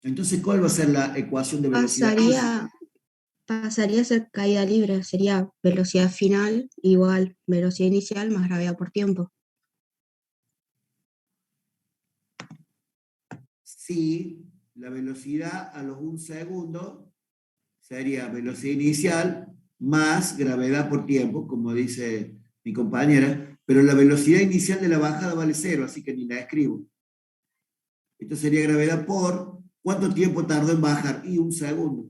Entonces, ¿cuál va a ser la ecuación de velocidad? Pasaría a ser caída libre, sería velocidad final igual velocidad inicial más gravedad por tiempo. Sí, la velocidad a los 1 segundo sería velocidad inicial más gravedad por tiempo, como dice mi compañera, pero la velocidad inicial de la bajada vale 0, así que ni la escribo. Esto sería gravedad por ¿cuánto tiempo tardó en bajar? Y 1 segundo.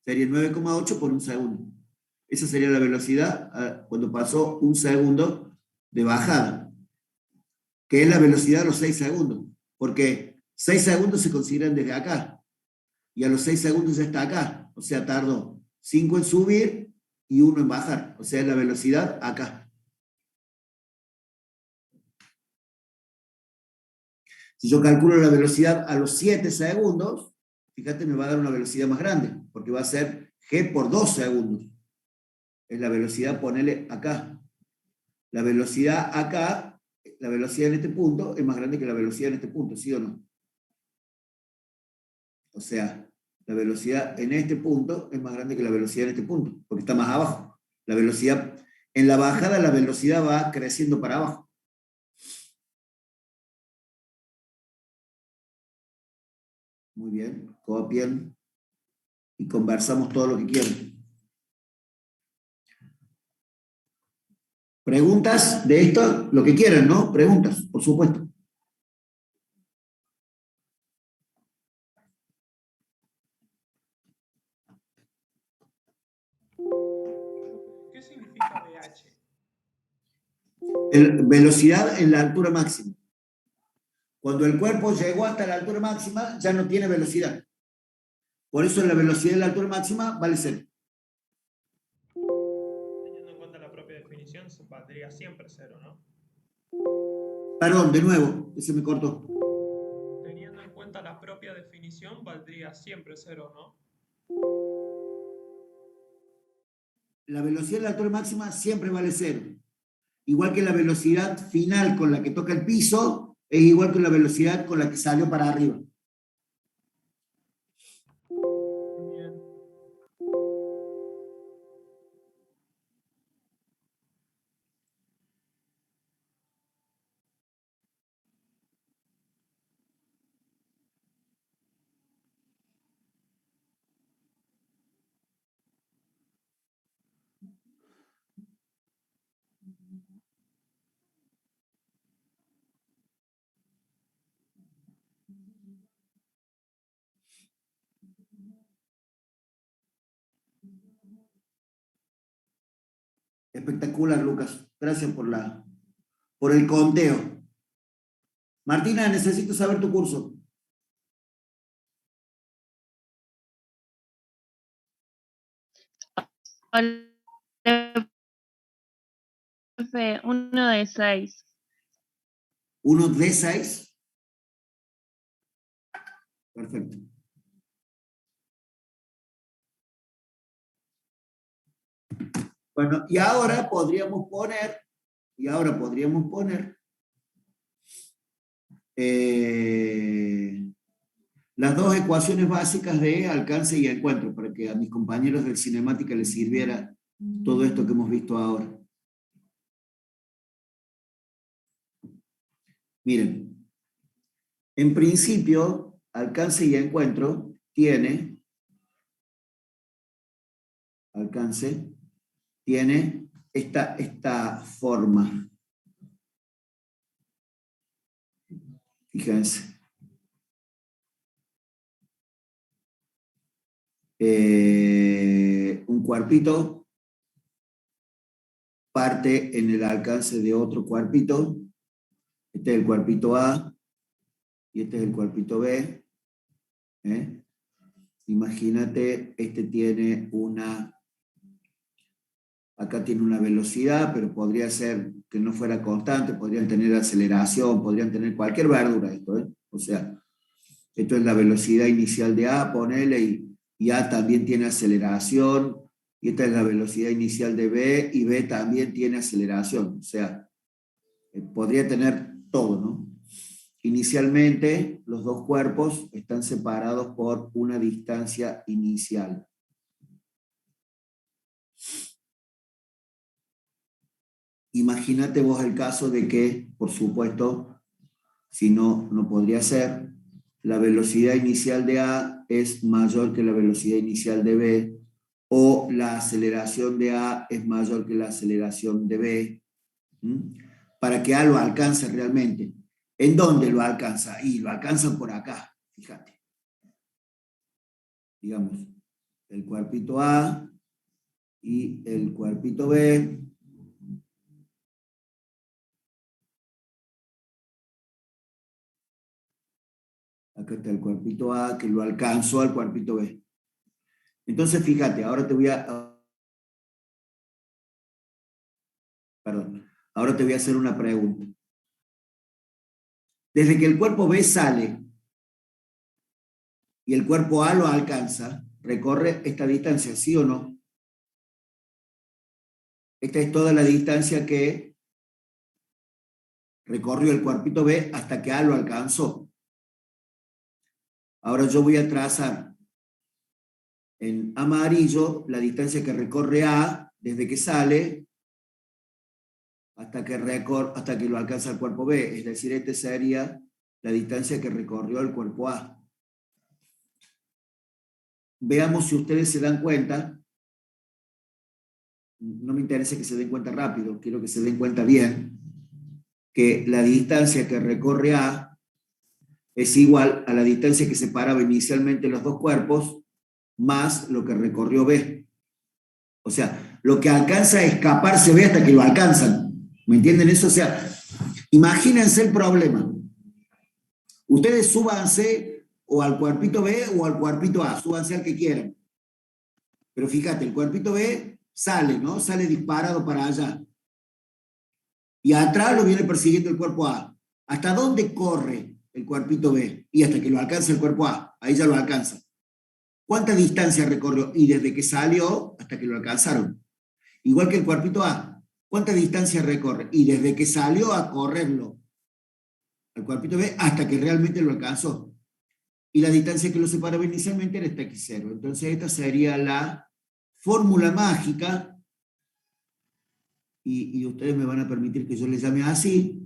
Sería 9,8 por 1 segundo. Esa sería la velocidad cuando pasó 1 segundo de bajada, que es la velocidad a los 6 segundos, porque 6 segundos se consideran desde acá, y a los 6 segundos ya está acá, o sea, tardó 5 en subir y 1 en bajar, o sea, es la velocidad acá. Si yo calculo la velocidad a los 7 segundos, fíjate, me va a dar una velocidad más grande, porque va a ser g por 2 segundos. Es la velocidad, ponele acá. La velocidad acá, la velocidad en este punto, es más grande que la velocidad en este punto, ¿sí o no? O sea, la velocidad en este punto es más grande que la velocidad en este punto, porque está más abajo. La velocidad, en la bajada la velocidad va creciendo para abajo. Muy bien, copian y conversamos todo lo que quieran. ¿Preguntas de esto? Lo que quieran, ¿no? Preguntas, por supuesto. ¿Qué significa VH? Velocidad en la altura máxima. Cuando el cuerpo llegó hasta la altura máxima, ya no tiene velocidad. Por eso la velocidad en la altura máxima vale 0. Teniendo en cuenta la propia definición, valdría siempre 0, ¿no? Perdón, de nuevo, ese me cortó. Teniendo en cuenta la propia definición, valdría siempre 0, ¿no? La velocidad en la altura máxima siempre vale 0. Igual que la velocidad final con la que toca el piso, es igual que la velocidad con la que salió para arriba. Bien. Espectacular, Lucas. Gracias por el conteo. Martina, necesito saber tu curso. Profe, 1 de 6. 1 de 6. Perfecto. Bueno, y ahora podríamos poner, las dos ecuaciones básicas de alcance y encuentro, para que a mis compañeros de cinemática les sirviera todo esto que hemos visto ahora. Miren, en principio, alcance y encuentro tiene esta forma. Fíjense. Un cuerpito parte en el alcance de otro cuerpito. Este es el cuerpito A y este es el cuerpito B. Imagínate, este tiene acá tiene una velocidad, pero podría ser que no fuera constante, podrían tener aceleración, podrían tener cualquier verdura esto, O sea, esto es la velocidad inicial de A, ponele, y A también tiene aceleración, y esta es la velocidad inicial de B, y B también tiene aceleración, o sea, podría tener todo, ¿no? Inicialmente, los dos cuerpos están separados por una distancia inicial. Imagínate vos el caso de que, por supuesto, si no, no podría ser, la velocidad inicial de A es mayor que la velocidad inicial de B, o la aceleración de A es mayor que la aceleración de B, para que A lo alcance realmente. ¿En dónde lo alcanza? Y lo alcanza por acá, fíjate. Digamos, el cuerpito A y el cuerpito B. Acá está el cuerpito A, que lo alcanzó al cuerpito B. Entonces, fíjate, ahora te voy a hacer una pregunta. Desde que el cuerpo B sale y el cuerpo A lo alcanza, recorre esta distancia, ¿sí o no? Esta es toda la distancia que recorrió el cuerpito B hasta que A lo alcanzó. Ahora yo voy a trazar en amarillo la distancia que recorre A desde que sale hasta que lo alcanza el cuerpo B. Es decir, esta sería la distancia que recorrió el cuerpo A. Veamos si ustedes se dan cuenta. No me interesa que se den cuenta rápido, quiero que se den cuenta bien, que la distancia que recorre A es igual a la distancia que separaba inicialmente los dos cuerpos, más lo que recorrió B. O sea, lo que alcanza a escaparse B hasta que lo alcanzan. ¿Me entienden eso? O sea, imagínense el problema. Ustedes súbanse o al cuerpito B o al cuerpito A, súbanse al que quieran. Pero fíjate, el cuerpito B sale, ¿no? Sale disparado para allá. Y atrás lo viene persiguiendo el cuerpo A. ¿Hasta dónde corre el cuerpito B? Y hasta que lo alcance el cuerpo A. Ahí ya lo alcanza. ¿Cuánta distancia recorrió? Y desde que salió hasta que lo alcanzaron. Igual que el cuerpito A. ¿Cuánta distancia recorre? Y desde que salió a correrlo al cuerpito B hasta que realmente lo alcanzó. Y la distancia que lo separaba inicialmente era esta x0. Entonces esta sería la fórmula mágica, y ustedes me van a permitir que yo les llame así,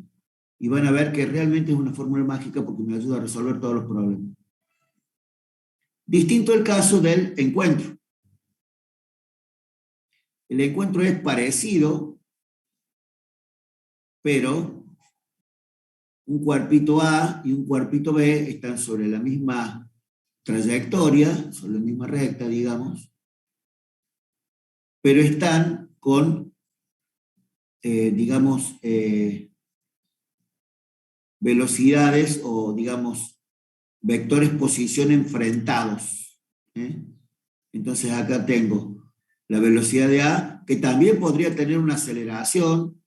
y van a ver que realmente es una fórmula mágica porque me ayuda a resolver todos los problemas. Distinto el caso del encuentro. El encuentro es parecido, pero un cuerpito A y un cuerpito B están sobre la misma trayectoria, sobre la misma recta, digamos, pero están con, digamos, velocidades o, digamos, vectores posición enfrentados. Entonces acá tengo La velocidad de A, que también podría tener una aceleración,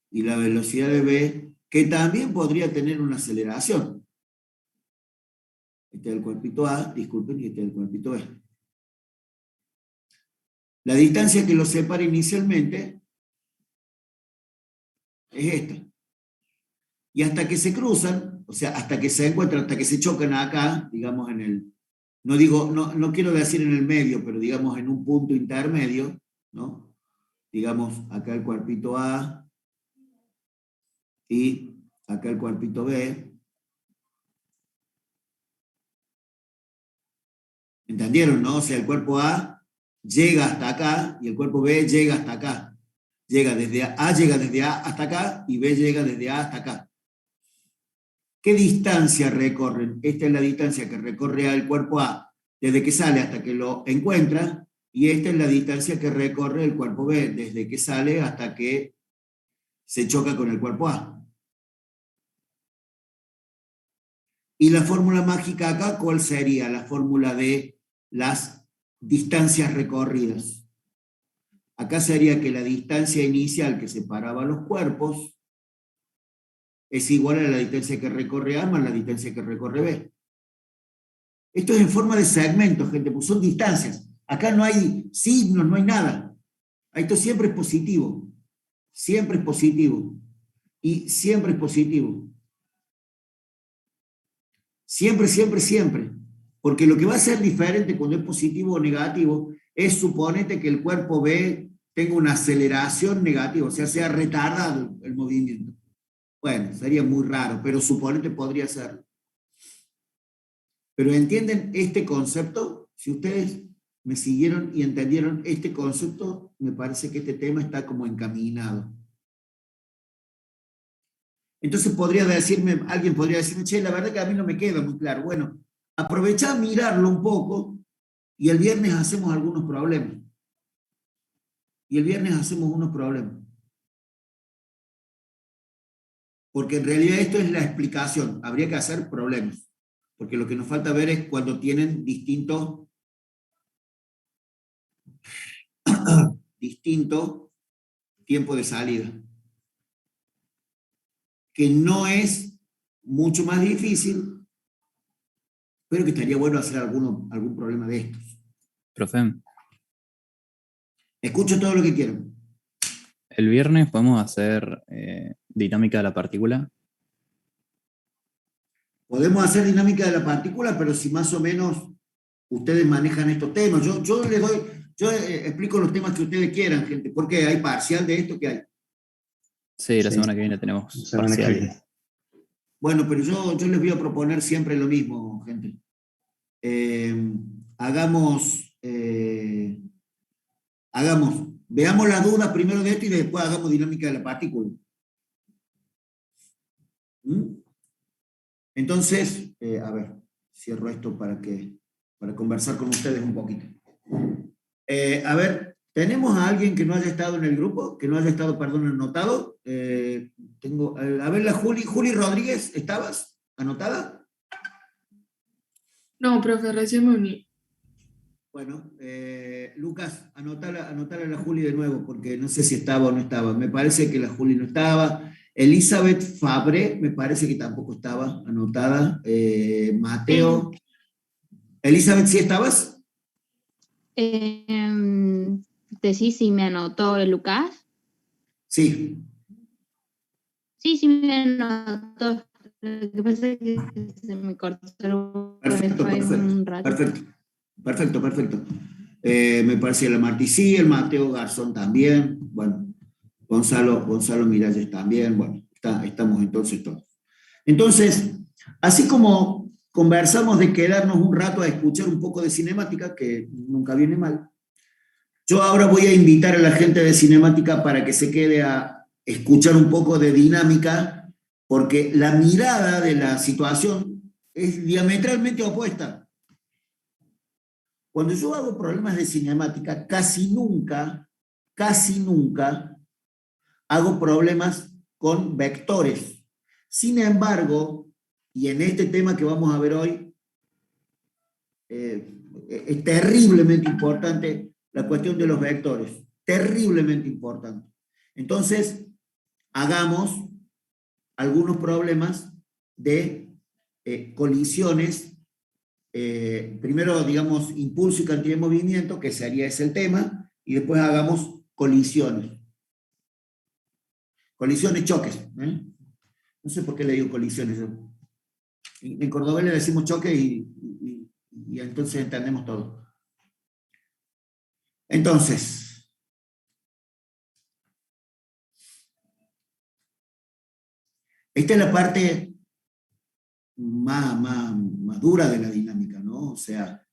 y la velocidad de B, que también podría tener una aceleración. Este es el cuerpito A, disculpen, y este es el cuerpito B. La distancia que los separa inicialmente es esta. Y hasta que se cruzan, o sea, hasta que se encuentran, hasta que se chocan acá, digamos en el, no quiero decir en el medio, pero digamos en un punto intermedio, ¿no? Digamos acá el cuerpito A y acá el cuerpito B. ¿Entendieron, no? O sea, el cuerpo A llega hasta acá y el cuerpo B llega hasta acá. Llega desde A llega desde A hasta acá y B llega desde A hasta acá. ¿Qué distancia recorren? Esta es la distancia que recorre el cuerpo A desde que sale hasta que lo encuentra, y esta es la distancia que recorre el cuerpo B desde que sale hasta que se choca con el cuerpo A. Y la fórmula mágica acá, ¿cuál sería? La fórmula de las distancias recorridas. Acá sería que la distancia inicial que separaba los cuerpos es igual a la distancia que recorre A más la distancia que recorre B. Esto es en forma de segmentos, gente, pues son distancias. Acá no hay signos, no hay nada. Esto siempre es positivo. Siempre es positivo. Y siempre es positivo. Siempre, siempre, siempre. Porque lo que va a ser diferente cuando es positivo o negativo es, suponete que el cuerpo B tenga una aceleración negativa, o sea retardado el movimiento. Bueno, sería muy raro, pero suponete podría ser. Pero ¿entienden este concepto? Si ustedes me siguieron y entendieron este concepto, me parece que este tema está como encaminado. Entonces alguien podría decirme, che, la verdad que a mí no me queda muy claro. Bueno, aprovechá a mirarlo un poco y el viernes hacemos algunos problemas. Y el viernes hacemos unos problemas. Porque en realidad esto es la explicación. Habría que hacer problemas. Porque lo que nos falta ver es cuando tienen distinto tiempo de salida. Que no es mucho más difícil, pero que estaría bueno hacer algún problema de estos. Profe, Escucho todo lo que quieran. el viernes podemos hacer dinámica de la partícula. Podemos hacer dinámica de la partícula, pero si más o menos ustedes manejan estos temas. Yo explico los temas que ustedes quieran, gente. ¿Por qué? ¿Hay parcial de esto? ¿Qué hay? Sí, la Sí. semana que viene tenemos Semana que parcial. viene. Bueno, pero yo les voy a proponer siempre lo mismo, gente. Veamos la duda primero de esto y después hagamos dinámica de la partícula. ¿Mm? Entonces, a ver, cierro esto para conversar con ustedes un poquito. A ver, ¿tenemos a alguien que no haya estado en el grupo? Que no haya estado, perdón, anotado. A ver, la Juli Rodríguez, ¿estabas anotada? No, profe, recién me uní. Bueno, Lucas, anotala a la Juli de nuevo, porque no sé si estaba o no estaba. Me parece que la Juli no estaba. Elizabeth Fabre, me parece que tampoco estaba anotada. Mateo. Elizabeth, ¿sí estabas? Sí, me anotó Lucas. Sí. Sí, me anotó. Lo que pasa es que se me cortó el wifi un rato. Perfecto. Me parece la Martí sí, el Mateo Garzón también. Bueno, Gonzalo Miralles también. Bueno, estamos entonces todos. Entonces, así como conversamos de quedarnos un rato a escuchar un poco de cinemática, que nunca viene mal, yo ahora voy a invitar a la gente de cinemática para que se quede a escuchar un poco de dinámica, porque la mirada de la situación es diametralmente opuesta. Cuando yo hago problemas de cinemática, casi nunca hago problemas con vectores. Sin embargo, y en este tema que vamos a ver hoy, es terriblemente importante la cuestión de los vectores, terriblemente importante. Entonces, hagamos algunos problemas de colisiones, primero, digamos, impulso y cantidad de movimiento, que sería ese el tema, y después hagamos colisiones. Colisiones, choques. No sé por qué le digo colisiones. En cordobés le decimos choque y entonces entendemos todo. Entonces, esta es la parte más dura de la dinámica, ¿no? O sea,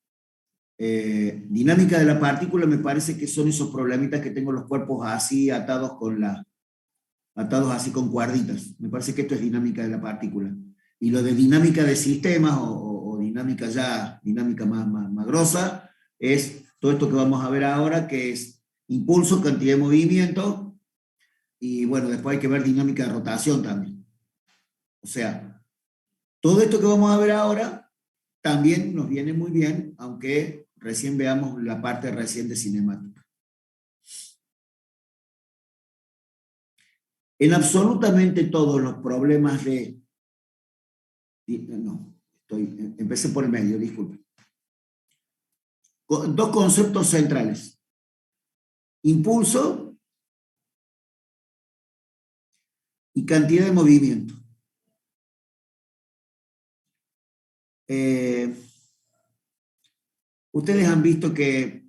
dinámica de la partícula me parece que son esos problemitas que tengo los cuerpos así atados así con cuerditas. Me parece que esto es dinámica de la partícula. Y lo de dinámica de sistemas o dinámica más grosa es todo esto que vamos a ver ahora, que es impulso, cantidad de movimiento, y bueno, después hay que ver dinámica de rotación también. O sea, todo esto que vamos a ver ahora también nos viene muy bien, aunque recién veamos la parte recién de cinemática. En absolutamente todos los problemas empecé por el medio, disculpen. Dos conceptos centrales. Impulso y cantidad de movimiento. Ustedes han visto que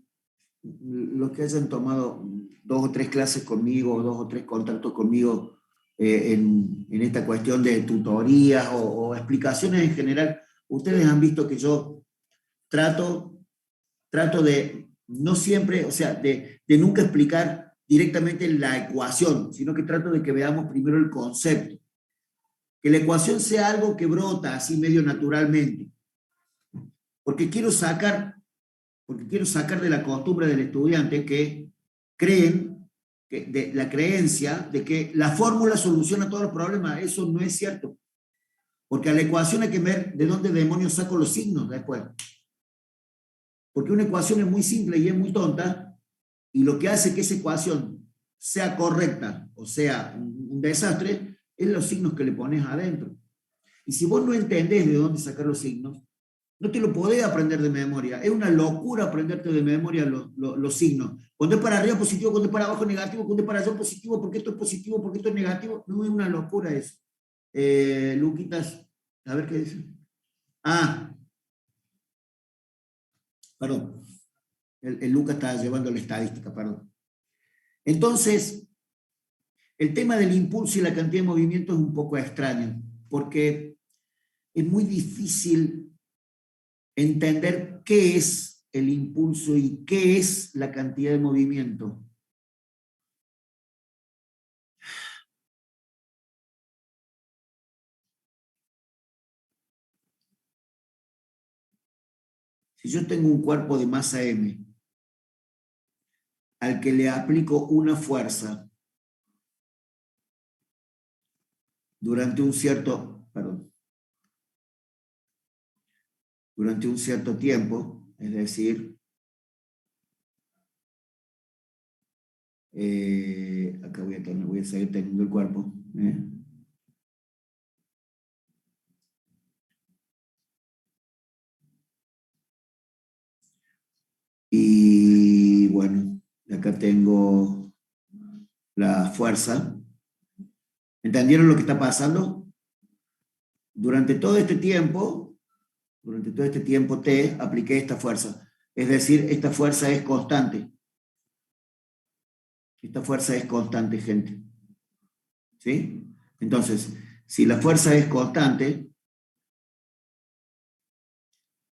los que hayan tomado 2 o 3 clases conmigo, o 2 o 3 contactos conmigo en esta cuestión de tutorías o explicaciones en general, ustedes han visto que yo trato de no siempre, o sea, de nunca explicar directamente la ecuación, sino que trato de que veamos primero el concepto. Que la ecuación sea algo que brota así medio naturalmente. Porque quiero sacar de la costumbre del estudiante que creen, de la creencia de que la fórmula soluciona todos los problemas. Eso no es cierto. Porque a la ecuación hay que ver de dónde demonios saco los signos después. Porque una ecuación es muy simple y es muy tonta, y lo que hace que esa ecuación sea correcta o sea un desastre es los signos que le pones adentro. Y si vos no entendés de dónde sacar los signos, no te lo podés aprender de memoria. Es una locura aprenderte de memoria los signos. Cuando es para arriba positivo, cuando es para abajo negativo, cuando es para allá positivo, porque esto es positivo, porque esto es negativo. No, es una locura eso. Luquitas, a ver qué dice. Perdón. El Lucas está llevando la estadística, perdón. Entonces, el tema del impulso y la cantidad de movimiento es un poco extraño, porque es muy difícil entender qué es el impulso y qué es la cantidad de movimiento. Si yo tengo un cuerpo de masa M, al que le aplico una fuerza durante un cierto tiempo, es decir, acá voy a seguir teniendo el cuerpo, y bueno, acá tengo la fuerza. ¿Entendieron lo que está pasando? Durante todo este tiempo T, apliqué esta fuerza. Es decir, esta fuerza es constante. Esta fuerza es constante, gente. ¿Sí? Entonces, si la fuerza es constante,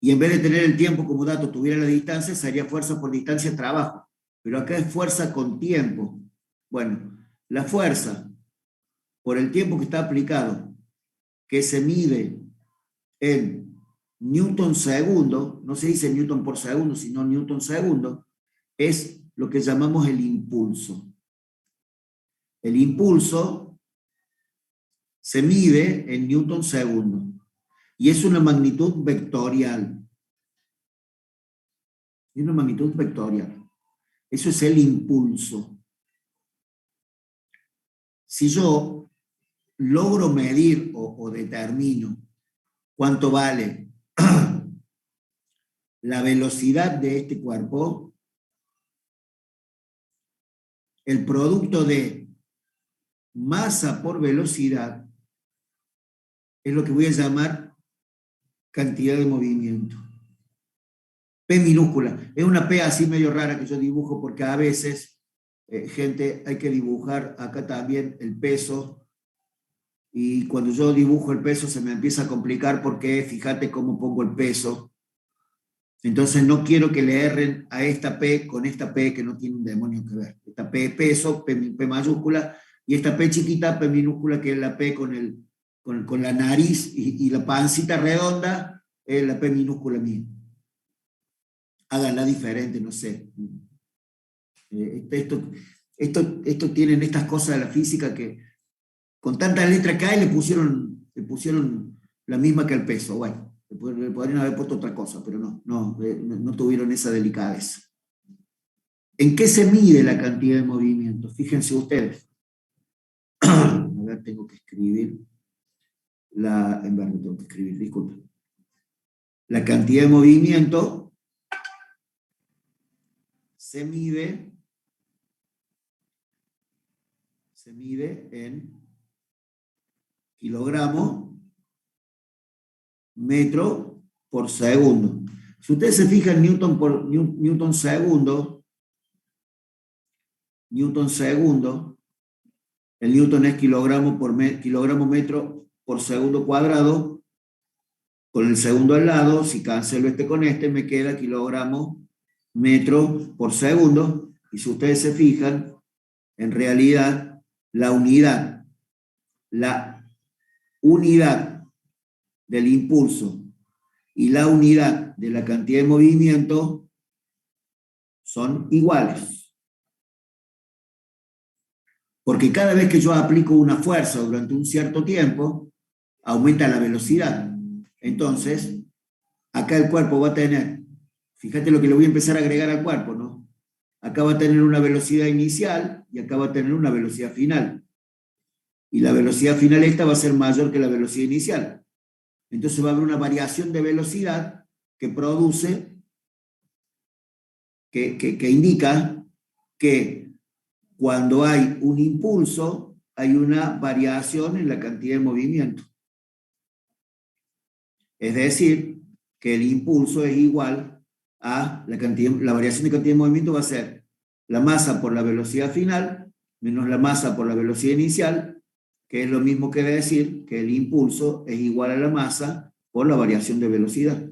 y en vez de tener el tiempo como dato tuviera la distancia, sería fuerza por distancia trabajo. Pero acá es fuerza con tiempo. Bueno, la fuerza por el tiempo que está aplicado, que se mide en Newton segundo, no se dice Newton por segundo, sino Newton segundo, es lo que llamamos el impulso. El impulso se mide en Newton segundo y es una magnitud vectorial. Es una magnitud vectorial. Eso es el impulso. Si yo logro medir o determino cuánto vale la velocidad de este cuerpo, el producto de masa por velocidad es lo que voy a llamar cantidad de movimiento. P minúscula. Es una P así medio rara que yo dibujo porque a veces, gente, hay que dibujar acá también el peso, y cuando yo dibujo el peso se me empieza a complicar porque fíjate cómo pongo el peso. Entonces no quiero que le erren a esta P con esta P que no tiene un demonio que ver. Esta P es peso, P mayúscula, y esta P chiquita, P minúscula, que es la P con la nariz y la pancita redonda, es la P minúscula mía. Háganla diferente, no sé. Esto tienen estas cosas de la física que con tantas letras que hay le pusieron la misma que el peso. Bueno, le podrían haber puesto otra cosa, pero no tuvieron esa delicadeza. ¿En qué se mide la cantidad de movimiento? Fíjense ustedes. A ver, tengo que escribir en verde tengo que escribir, disculpen. La cantidad de movimiento se mide en kilogramos metro por segundo. Si ustedes se fijan, Newton segundo, el Newton es kilogramo metro por segundo cuadrado, con el segundo al lado, si cancelo este con este, me queda kilogramo metro por segundo, y si ustedes se fijan, en realidad, la unidad del impulso y la unidad de la cantidad de movimiento son iguales. Porque cada vez que yo aplico una fuerza durante un cierto tiempo, aumenta la velocidad. Entonces, acá el cuerpo va a tener, fíjate lo que le voy a empezar a agregar al cuerpo, ¿no? Acá va a tener una velocidad inicial y acá va a tener una velocidad final. Y la velocidad final esta va a ser mayor que la velocidad inicial. Entonces va a haber una variación de velocidad que produce, que indica que cuando hay un impulso, hay una variación en la cantidad de movimiento. Es decir, que el impulso es igual a la variación de cantidad de movimiento va a ser la masa por la velocidad final menos la masa por la velocidad inicial, que es lo mismo que decir que el impulso es igual a la masa por la variación de velocidad.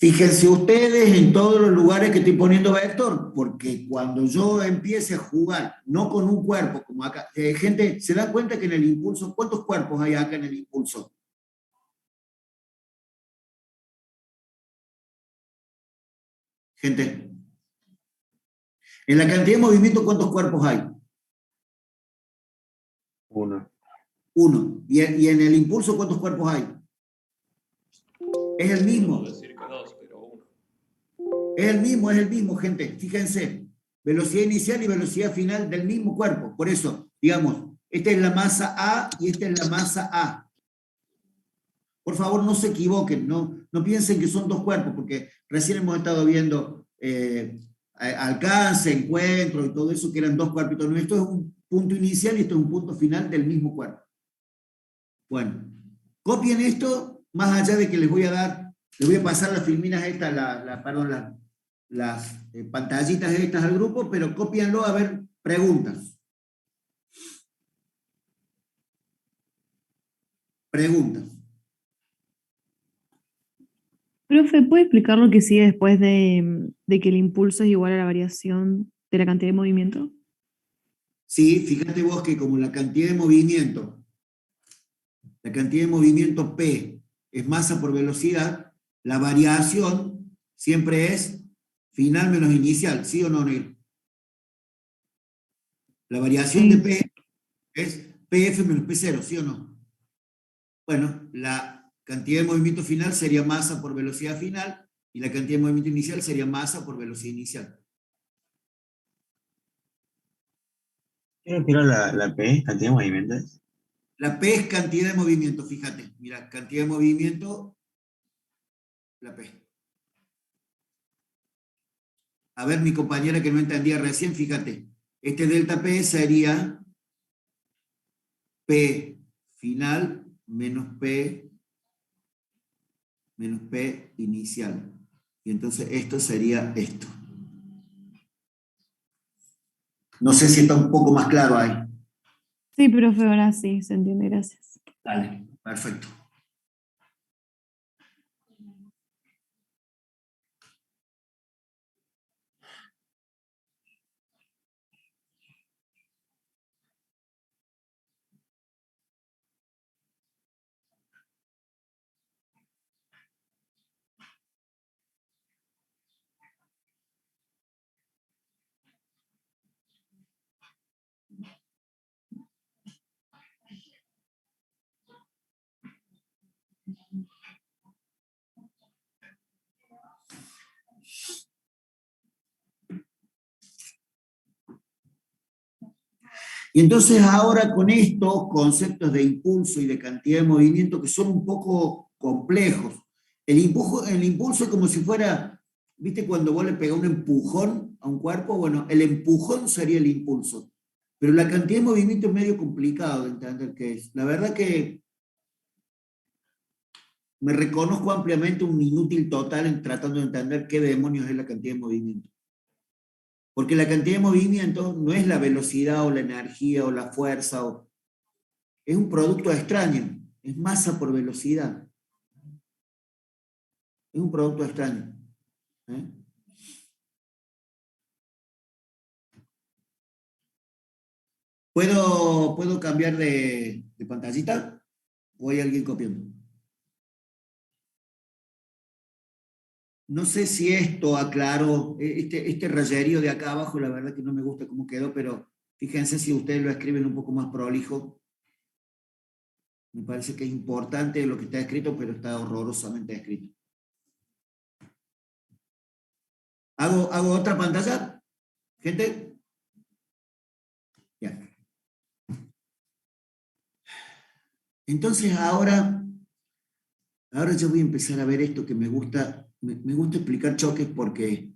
Fíjense ustedes en todos los lugares que estoy poniendo vector, porque cuando yo empiece a jugar, no con un cuerpo, como acá, gente, ¿se dan cuenta que en el impulso, cuántos cuerpos hay acá en el impulso? Gente, en la cantidad de movimiento, ¿cuántos cuerpos hay? Uno. Uno. ¿Y en el impulso cuántos cuerpos hay? Es el mismo. Decir que dos, pero uno. Es el mismo, gente. Fíjense, velocidad inicial y velocidad final del mismo cuerpo. Por eso, digamos, esta es la masa A y esta es la masa A. Por favor, no se equivoquen, no piensen que son dos cuerpos, porque recién hemos estado viendo alcance, encuentro y todo eso, que eran dos cuerpitos. No, esto es un punto inicial y esto es un punto final del mismo cuerpo. Bueno, copien esto, más allá de que les voy a pasar las filminas estas, las pantallitas estas al grupo, pero cópienlo a ver preguntas. Preguntas. Profe, ¿puede explicar lo que sigue después de que el impulso es igual a la variación de la cantidad de movimiento? Sí, fíjate vos que como la cantidad de movimiento P es masa por velocidad, la variación siempre es final menos inicial, ¿sí o no, Neil? La variación de P es PF menos P0, ¿sí o no? Bueno, la cantidad de movimiento final sería masa por velocidad final, y la cantidad de movimiento inicial sería masa por velocidad inicial. ¿Qué refiero a la P, cantidad de movimientos? La P es cantidad de movimiento, fíjate. Mira, cantidad de movimiento, la P. A ver, mi compañera que no entendía recién, fíjate. Este delta P sería P final menos P inicial. Y entonces esto sería esto. No sé si está un poco más claro ahí. Sí, profe, ahora sí, se entiende, gracias. Dale, perfecto. Y entonces ahora con estos conceptos de impulso y de cantidad de movimiento que son un poco complejos, el impulso es como si fuera, ¿viste cuando vos le pegás un empujón a un cuerpo? Bueno, el empujón sería el impulso, pero la cantidad de movimiento es medio complicado de entender qué es. La verdad que me reconozco ampliamente un inútil total en tratando de entender qué demonios es la cantidad de movimiento. Porque la cantidad de movimiento no es la velocidad o la energía o la fuerza, es un producto extraño, es masa por velocidad. Es un producto extraño. ¿Eh? ¿Puedo cambiar de pantallita? ¿O hay alguien copiando? No sé si esto aclaró, este rayerío de acá abajo, la verdad que no me gusta cómo quedó, pero fíjense si ustedes lo escriben un poco más prolijo. Me parece que es importante lo que está escrito, pero está horrorosamente escrito. ¿Hago otra pantalla? ¿Gente? Ya. Entonces ahora yo voy a empezar a ver esto que me gusta explicar choques porque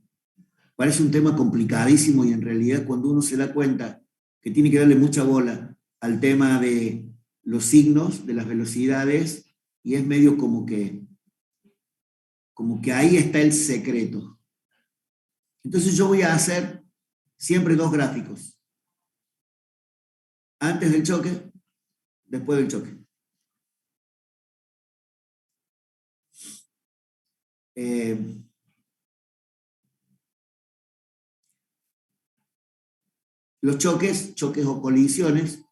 parece un tema complicadísimo y en realidad cuando uno se da cuenta que tiene que darle mucha bola al tema de los signos, de las velocidades, y es medio como que ahí está el secreto. Entonces yo voy a hacer siempre dos gráficos. Antes del choque, después del choque. Los choques o colisiones,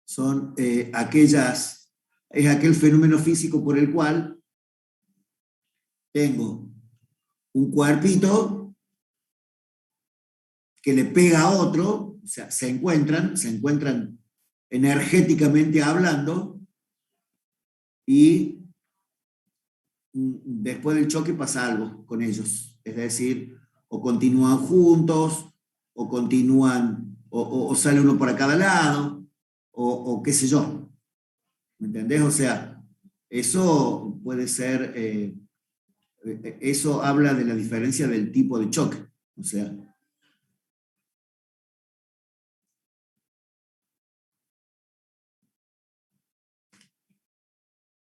son es aquel fenómeno físico por el cual tengo un cuerpito que le pega a otro, o sea, se encuentran energéticamente hablando, y después del choque pasa algo con ellos. Es decir, o continúan juntos, o continúan, o sale uno para cada lado, o qué sé yo. ¿Me entendés? O sea, eso puede ser, eso habla de la diferencia del tipo de choque. O sea,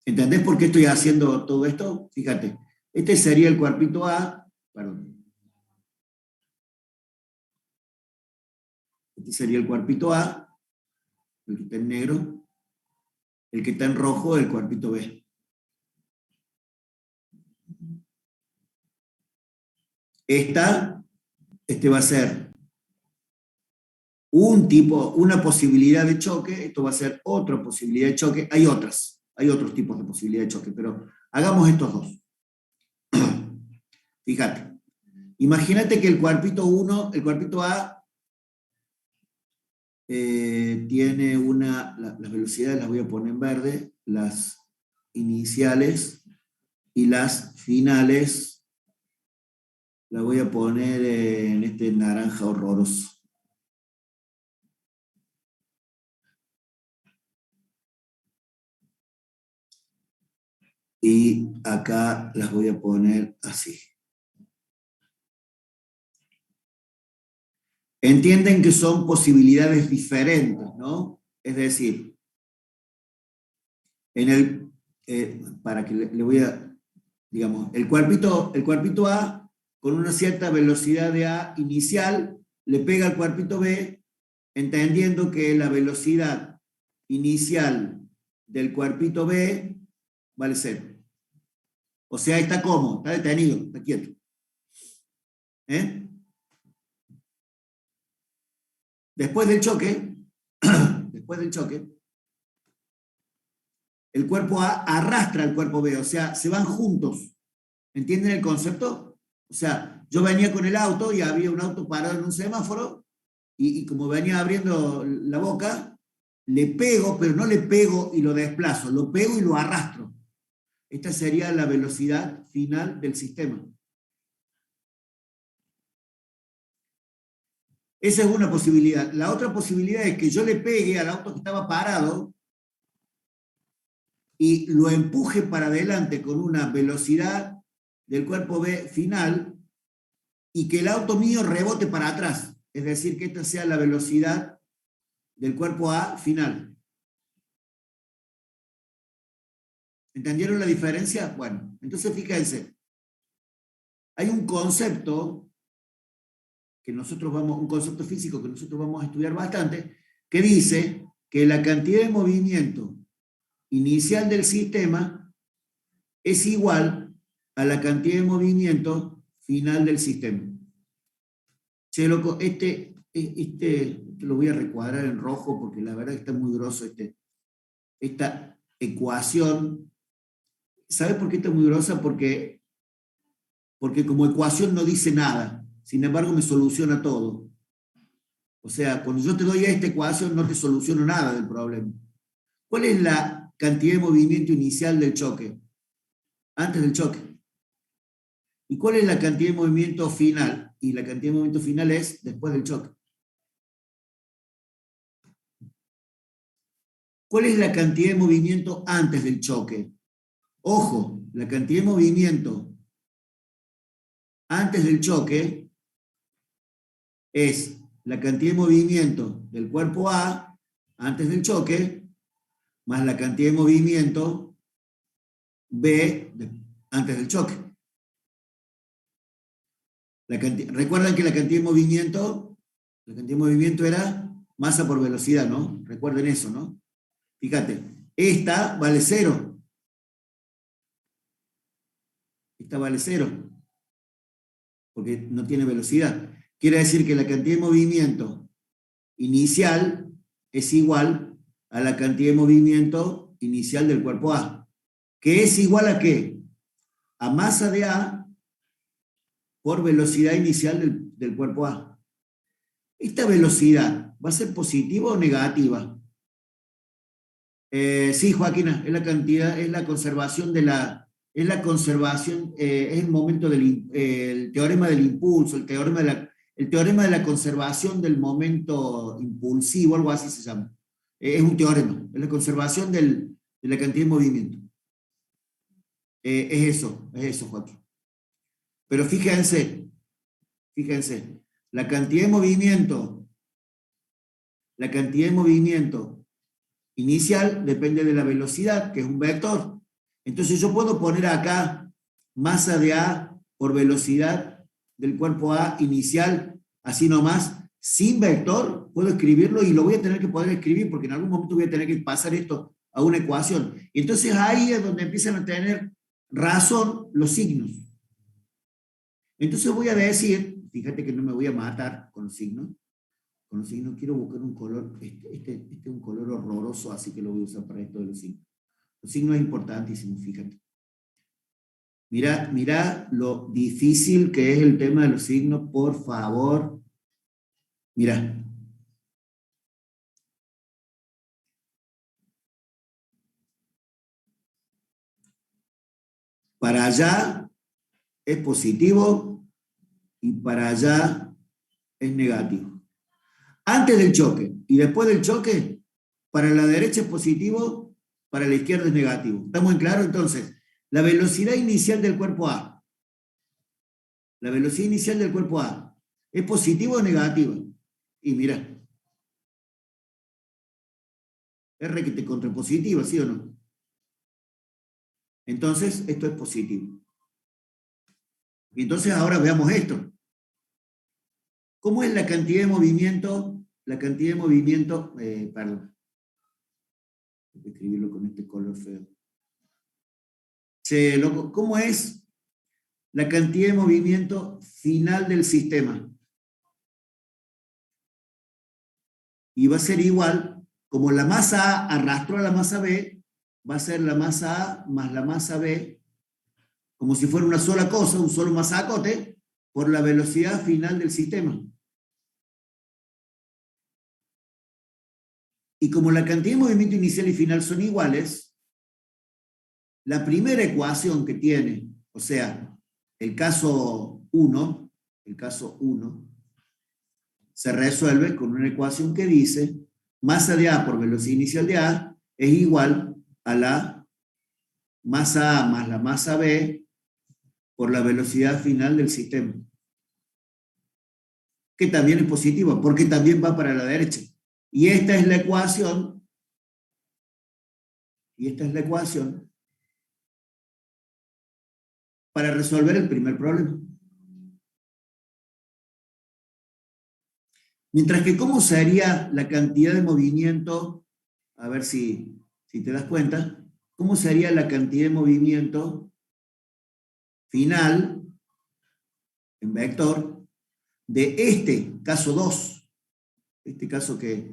¿entendés por qué estoy haciendo todo esto? Fíjate, este sería el cuerpito A, perdón. Este sería el cuerpito A, el que está en negro. El que está en rojo, el cuerpito B. Este va a ser una posibilidad de choque, esto va a ser otra posibilidad de choque. Hay otros tipos de posibilidad de choque, pero hagamos estos dos. Fíjate, imagínate que el cuerpito A tiene las velocidades las voy a poner en verde, las iniciales y las finales las voy a poner en este naranja horroroso. Y acá las voy a poner así. Entienden que son posibilidades diferentes, ¿no? Es decir, para que le voy a, digamos, el cuerpito A con una cierta velocidad de A inicial le pega al cuerpito B, entendiendo que la velocidad inicial del cuerpito B vale 0. O sea, está cómodo, está detenido, está quieto. Después del choque, el cuerpo A arrastra al cuerpo B, o sea, se van juntos. ¿Entienden el concepto? O sea, yo venía con el auto y había un auto parado en un semáforo y como venía abriendo la boca, le pego, pero no le pego y lo desplazo, lo pego y lo arrastro. Esta sería la velocidad final del sistema. Esa es una posibilidad. La otra posibilidad es que yo le pegue al auto que estaba parado y lo empuje para adelante con una velocidad del cuerpo B final y que el auto mío rebote para atrás. Es decir, que esta sea la velocidad del cuerpo A final. ¿Entendieron la diferencia? Bueno, entonces fíjense. Hay un concepto un concepto físico que nosotros vamos a estudiar bastante, que dice que la cantidad de movimiento inicial del sistema es igual a la cantidad de movimiento final del sistema. Che, loco, este lo voy a recuadrar en rojo porque la verdad está muy grosso esta ecuación. ¿Sabes por qué está muy grosa? Porque como ecuación no dice nada. Sin embargo, me soluciona todo. O sea, cuando yo te doy esta ecuación, no te soluciono nada del problema. ¿Cuál es la cantidad de movimiento inicial del choque? Antes del choque. ¿Y cuál es la cantidad de movimiento final? Y la cantidad de movimiento final es después del choque. ¿Cuál es la cantidad de movimiento antes del choque? Ojo, la cantidad de movimiento antes del choque es la cantidad de movimiento del cuerpo A antes del choque más la cantidad de movimiento B antes del choque. Recuerdan que la cantidad de movimiento era masa por velocidad, ¿no? Recuerden eso, ¿no? Fíjate, esta vale 0. Esta vale 0. Porque no tiene velocidad. Quiere decir que la cantidad de movimiento inicial es igual a la cantidad de movimiento inicial del cuerpo A. ¿Que es igual a qué? A masa de A por velocidad inicial del cuerpo A. ¿Esta velocidad va a ser positiva o negativa? Sí, Joaquina, es la cantidad, es la conservación es el momento el teorema del impulso, el teorema de la conservación del momento impulsivo, algo así se llama. Es un teorema, es la conservación de la cantidad de movimiento. Es eso, Joaquín. Pero fíjense, la cantidad de movimiento inicial depende de la velocidad, que es un vector. Entonces yo puedo poner acá masa de A por velocidad del cuerpo A inicial, así nomás, sin vector, puedo escribirlo y lo voy a tener que poder escribir porque en algún momento voy a tener que pasar esto a una ecuación. Y entonces ahí es donde empiezan a tener razón los signos. Entonces voy a decir, fíjate que no me voy a matar con los signos. Con los signos quiero buscar un color, este es un color horroroso, así que lo voy a usar para esto de los signos. Los signos es importantísimo, fíjate. Mira lo difícil que es el tema de los signos, por favor. Mira. para allá es positivo y para allá es negativo. Antes del choque y después del choque, para la derecha es positivo, para la izquierda es negativo. ¿Estamos en claro? Entonces, la velocidad inicial del cuerpo A. La velocidad inicial del cuerpo A, ¿es positiva o negativa? Y mira, es requete contrapositiva, ¿sí o no? Entonces, esto es positivo. Y entonces ahora veamos esto. ¿Cómo es la cantidad de movimiento? La cantidad de movimiento, perdón. Voy a escribirlo con este color feo. Che, loco, ¿cómo es la cantidad de movimiento final del sistema? Y va a ser igual, como la masa A arrastró a la masa B, va a ser la masa A más la masa B, como si fuera una sola cosa, un solo masacote, por la velocidad final del sistema. Y como la cantidad de movimiento inicial y final son iguales, la primera ecuación que tiene, o sea, el caso 1, se resuelve con una ecuación que dice masa de A por velocidad inicial de A es igual a la masa A más la masa B por la velocidad final del sistema. Que también es positiva, porque también va para la derecha. Y esta es la ecuación, para resolver el primer problema. Mientras que, ¿cómo sería la cantidad de movimiento? A ver si te das cuenta. ¿Cómo sería la cantidad de movimiento final, en vector, de este caso 2? Este caso que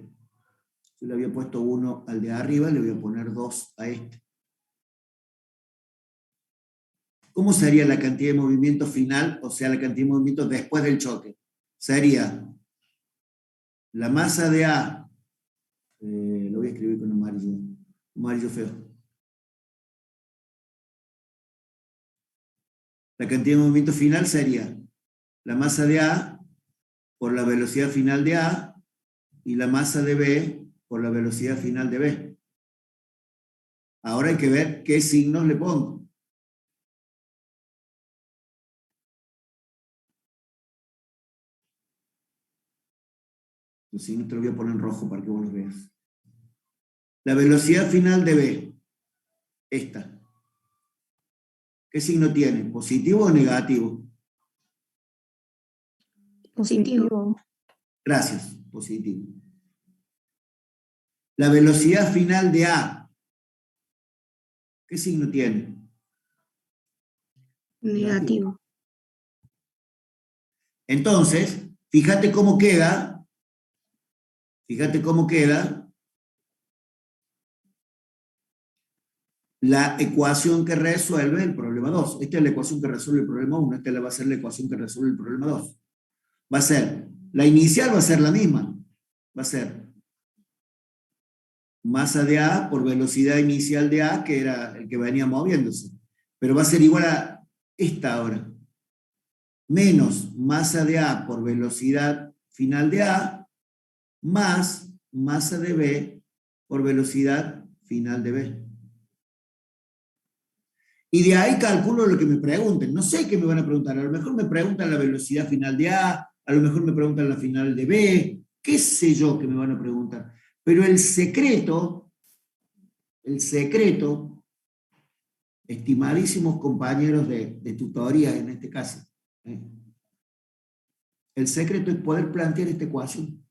yo le había puesto 1 al de arriba, le voy a poner 2 a este. ¿Cómo sería la cantidad de movimiento final? O sea, la cantidad de movimiento después del choque. Sería la masa de A, lo voy a escribir con amarillo feo. La cantidad de movimiento final sería la masa de A por la velocidad final de A y la masa de B por la velocidad final de B. Ahora hay que ver qué signos le pongo. Los signos te los voy a poner en rojo para que vos los veas. La velocidad final de B, esta. ¿Qué signo tiene? ¿Positivo o negativo? Positivo. Gracias, positivo. La velocidad final de A, ¿qué signo tiene? Negativo. Entonces, fíjate cómo queda. Fíjate cómo queda la ecuación que resuelve el problema 2. Esta es la ecuación que resuelve el problema 1. Esta va a ser la ecuación que resuelve el problema 2. Va a ser, la inicial va a ser la misma. Va a ser masa de A por velocidad inicial de A, que era el que venía moviéndose. Pero va a ser igual a esta ahora. Menos masa de A por velocidad final de A, más masa de B por velocidad final de B. Y de ahí calculo lo que me pregunten. No sé qué me van a preguntar. A lo mejor me preguntan la velocidad final de A, a lo mejor me preguntan la final de B, qué sé yo que me van a preguntar. Pero el secreto, estimadísimos compañeros de tutoría en este caso, el secreto es poder plantear esta ecuación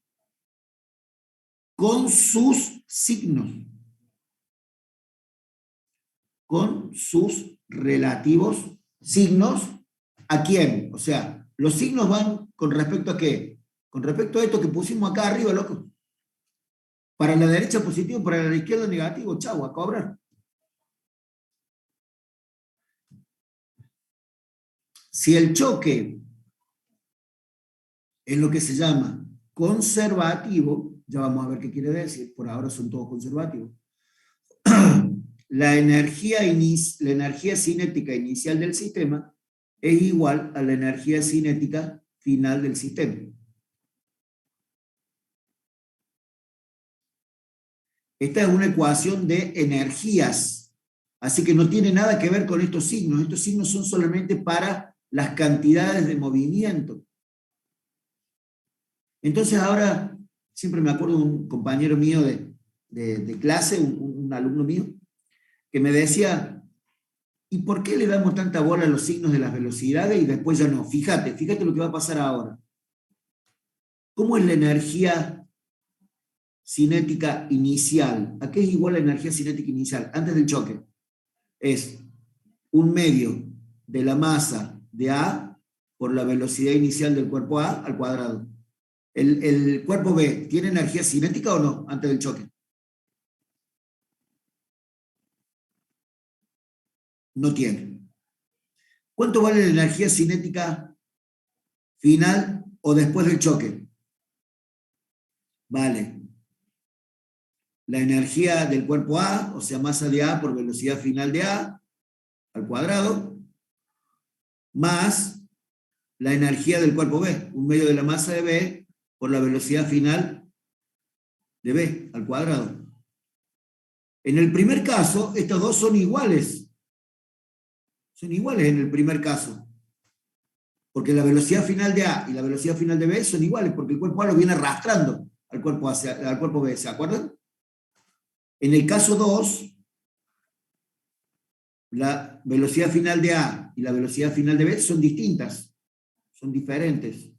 con sus signos, con sus relativos signos. ¿A quién? O sea, los signos van con respecto a qué? Con respecto a esto que pusimos acá arriba, loco. Para la derecha positivo, para la izquierda negativo, chau, a cobrar. Si el choque es lo que se llama conservativo, ya vamos a ver qué quiere decir, por ahora son todos conservativos. la energía cinética inicial del sistema es igual a la energía cinética final del sistema. Esta es una ecuación de energías, así que no tiene nada que ver con estos signos. Estos signos son solamente para las cantidades de movimiento. Entonces ahora, siempre me acuerdo de un compañero mío de clase, un alumno mío, que me decía, ¿y por qué le damos tanta bola a los signos de las velocidades y después ya no? Fíjate lo que va a pasar ahora. ¿Cómo es la energía cinética inicial? ¿A qué es igual la energía cinética inicial? Antes del choque. Es un medio de la masa de A por la velocidad inicial del cuerpo A al cuadrado. ¿El cuerpo B tiene energía cinética o no antes del choque? No tiene. ¿Cuánto vale la energía cinética final o después del choque? Vale la energía del cuerpo A, o sea, masa de A por velocidad final de A al cuadrado, más la energía del cuerpo B, un medio de la masa de B por la velocidad final de B al cuadrado. En el primer caso, estos dos son iguales. Son iguales en el primer caso. Porque la velocidad final de A y la velocidad final de B son iguales, porque el cuerpo A lo viene arrastrando al cuerpo B, ¿se acuerdan? En el caso 2, la velocidad final de A y la velocidad final de B son distintas, son diferentes.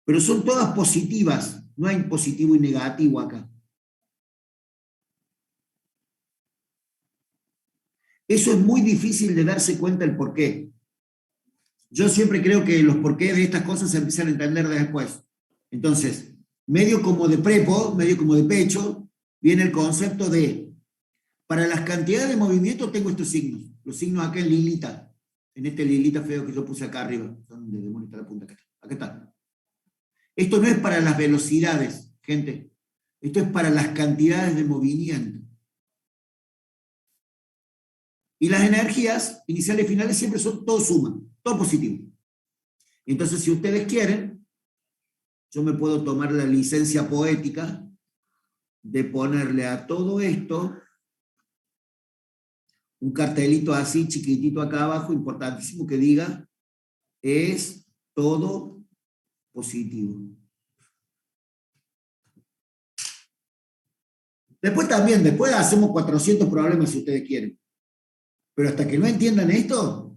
Pero son todas positivas, no hay positivo y negativo acá. Eso es muy difícil de darse cuenta el por qué. Yo siempre creo que los porqués de estas cosas se empiezan a entender después. Entonces, medio como de prepo, medio como de pecho, viene el concepto de, para las cantidades de movimiento tengo estos signos. Los signos acá en lilita, en este lilita feo que yo puse acá arriba. ¿Dónde demonios está la punta? Acá está. Esto no es para las velocidades, gente. Esto es para las cantidades de movimiento. Y las energías iniciales y finales siempre son todo suma, todo positivo. Entonces, si ustedes quieren, yo me puedo tomar la licencia poética de ponerle a todo esto un cartelito así chiquitito acá abajo, importantísimo, que diga, es todo positivo. Después hacemos 400 problemas si ustedes quieren. Pero hasta que no entiendan esto,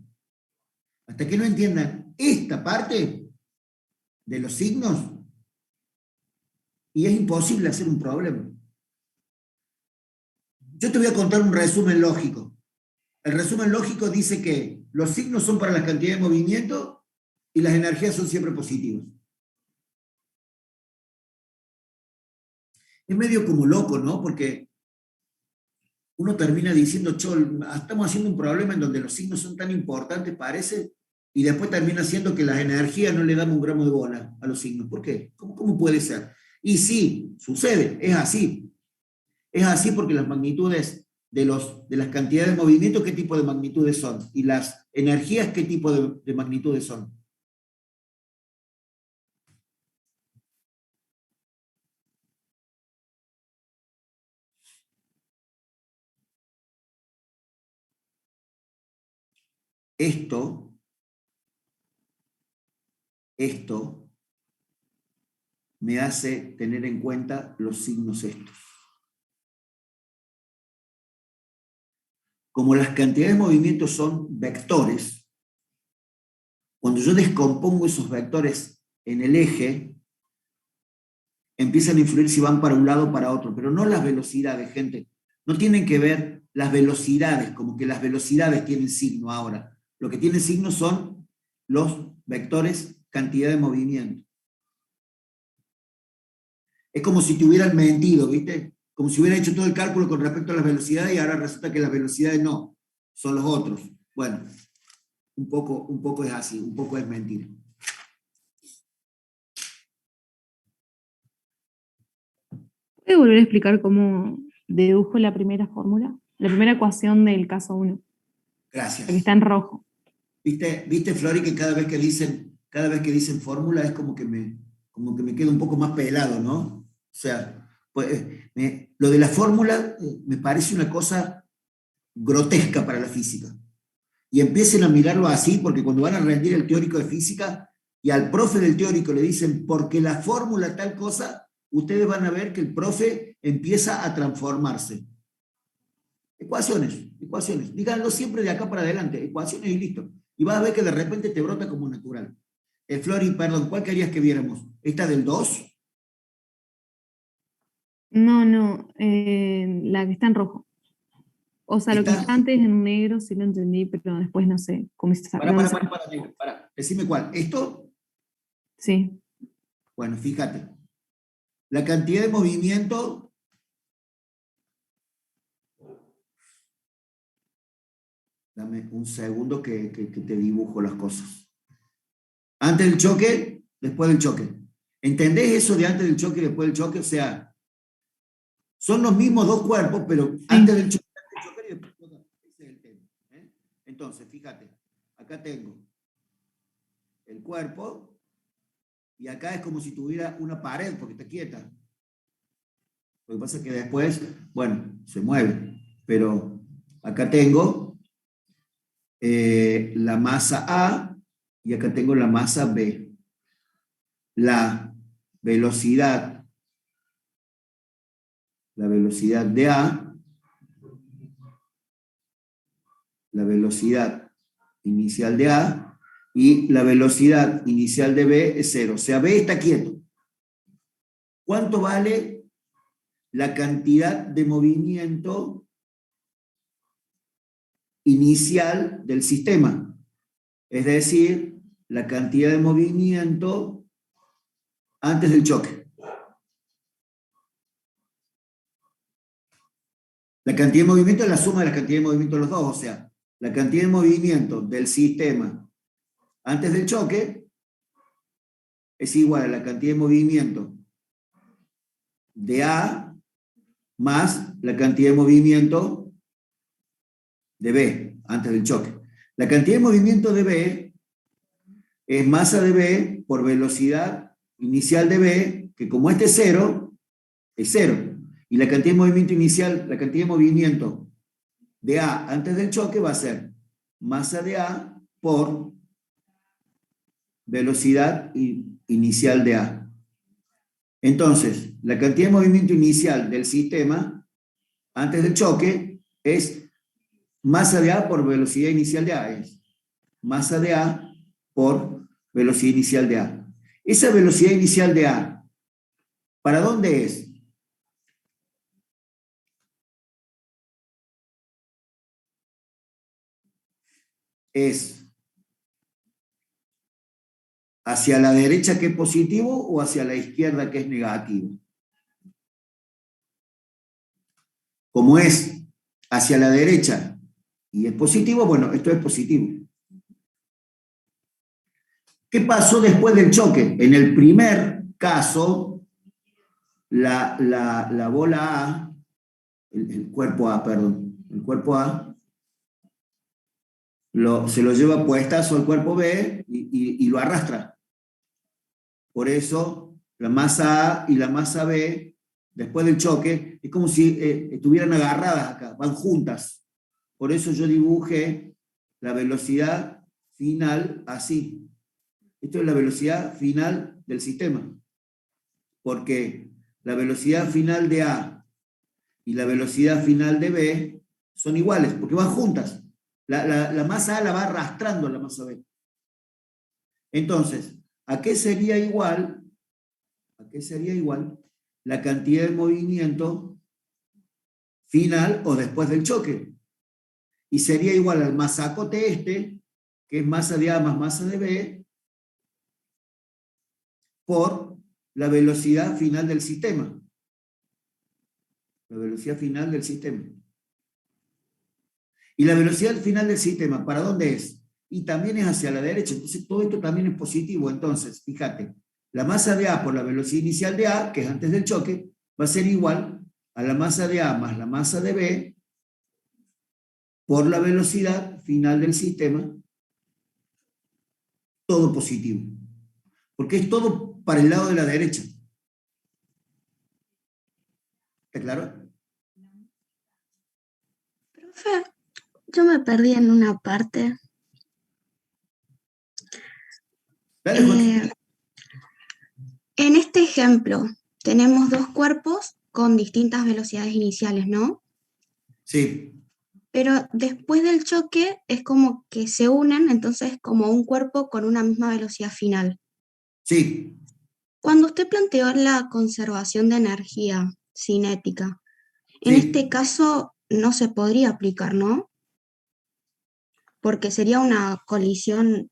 hasta que no entiendan esta parte de los signos, y es imposible hacer un problema. Yo te voy a contar un resumen lógico. El resumen lógico dice que los signos son para las cantidades de movimiento y las energías son siempre positivas. Es medio como loco, ¿no? Porque uno termina diciendo, estamos haciendo un problema en donde los signos son tan importantes, parece, y después termina siendo que las energías no le damos un gramo de bola a los signos. ¿Por qué? ¿Cómo puede ser? Y sí, sucede, es así. Es así porque las magnitudes de las cantidades de movimiento, ¿qué tipo de magnitudes son? Y las energías, ¿qué tipo de magnitudes son? Esto me hace tener en cuenta los signos estos. Como las cantidades de movimiento son vectores, cuando yo descompongo esos vectores en el eje, empiezan a influir si van para un lado o para otro, pero no las velocidades, gente. No tienen que ver las velocidades, como que las velocidades tienen signo ahora. Lo que tienen signo son los vectores cantidad de movimiento. Es como si te hubieran mentido, ¿viste? Como si hubiera hecho todo el cálculo con respecto a las velocidades y ahora resulta que las velocidades no, son los otros. Bueno, un poco es así, un poco es mentira. ¿Puede volver a explicar cómo dedujo la primera fórmula? La primera ecuación del caso 1, Gracias. la que está en rojo. ¿Viste, Flori, que cada vez que dicen fórmula es como que me quedo un poco más pelado, ¿no? O sea, pues, lo de la fórmula me parece una cosa grotesca para la física. Y empiecen a mirarlo así, porque cuando van a rendir el teórico de física y al profe del teórico le dicen, porque la fórmula tal cosa, ustedes van a ver que el profe empieza a transformarse. Ecuaciones. Díganlo siempre de acá para adelante, ecuaciones y listo. Y vas a ver que de repente te brota como natural. Flori, perdón, ¿cuál querías que viéramos? ¿Esta del 2? No, la que está en rojo. O sea, lo que está antes en negro sí lo entendí, pero después no sé cómo está. Para. Decime cuál. ¿Esto? Sí. Bueno, fíjate. La cantidad de movimiento. Dame un segundo que te dibujo las cosas. Antes del choque, después del choque. ¿Entendés eso de antes del choque y después del choque? O sea, son los mismos dos cuerpos, pero antes del choque y después del choque. Ese es el tema. Entonces, fíjate, acá tengo el cuerpo y acá es como si tuviera una pared porque está quieta. Lo que pasa es que después, bueno, se mueve, pero acá tengo la masa A y acá tengo la masa B. La velocidad de A, la velocidad inicial de A y la velocidad inicial de B es 0. O sea, B está quieto. ¿Cuánto vale la cantidad de movimiento inicial del sistema? Es decir, la cantidad de movimiento antes del choque. La cantidad de movimiento es la suma de la cantidad de movimiento de los dos, o sea, la cantidad de movimiento del sistema antes del choque es igual a la cantidad de movimiento de A más la cantidad de movimiento de B antes del choque. La cantidad de movimiento de B es masa de B por velocidad inicial de B, que como este es 0, es 0. Y la cantidad de movimiento inicial, la cantidad de movimiento de A antes del choque va a ser masa de A por velocidad inicial de A. Entonces, la cantidad de movimiento inicial del sistema antes del choque es masa de A por velocidad inicial de A. Es masa de A por velocidad inicial de A. Esa velocidad inicial de A, ¿para dónde es? ¿Es hacia la derecha que es positivo o hacia la izquierda que es negativo? Como es hacia la derecha y es positivo, bueno, esto es positivo. ¿Qué pasó después del choque? En el primer caso, la bola A, el cuerpo A, se lo lleva puestazo al cuerpo B y lo arrastra. Por eso, la masa A y la masa B, después del choque, es como si estuvieran agarradas acá, van juntas. Por eso yo dibujé la velocidad final así. Esto es la velocidad final del sistema. Porque la velocidad final de A y la velocidad final de B son iguales, porque van juntas. La masa A la va arrastrando a la masa B. Entonces, ¿a qué sería igual? ¿A qué sería igual la cantidad de movimiento final o después del choque? Y sería igual al masacote este, que es masa de A más masa de B, por la velocidad final del sistema. La velocidad final del sistema. Y la velocidad final del sistema, ¿para dónde es? Y también es hacia la derecha, entonces todo esto también es positivo. Entonces, fíjate, la masa de A por la velocidad inicial de A, que es antes del choque, va a ser igual a la masa de A más la masa de B por la velocidad final del sistema, todo positivo. Porque es todo para el lado de la derecha. ¿Está claro? Profe, yo me perdí en una parte. Dale, Joaquín. En este ejemplo, tenemos dos cuerpos con distintas velocidades iniciales, ¿no? Sí. Pero después del choque es como que se unen, entonces como un cuerpo con una misma velocidad final. Sí. Cuando usted planteó la conservación de energía cinética, en Sí. este caso no se podría aplicar, ¿no? Porque sería una colisión,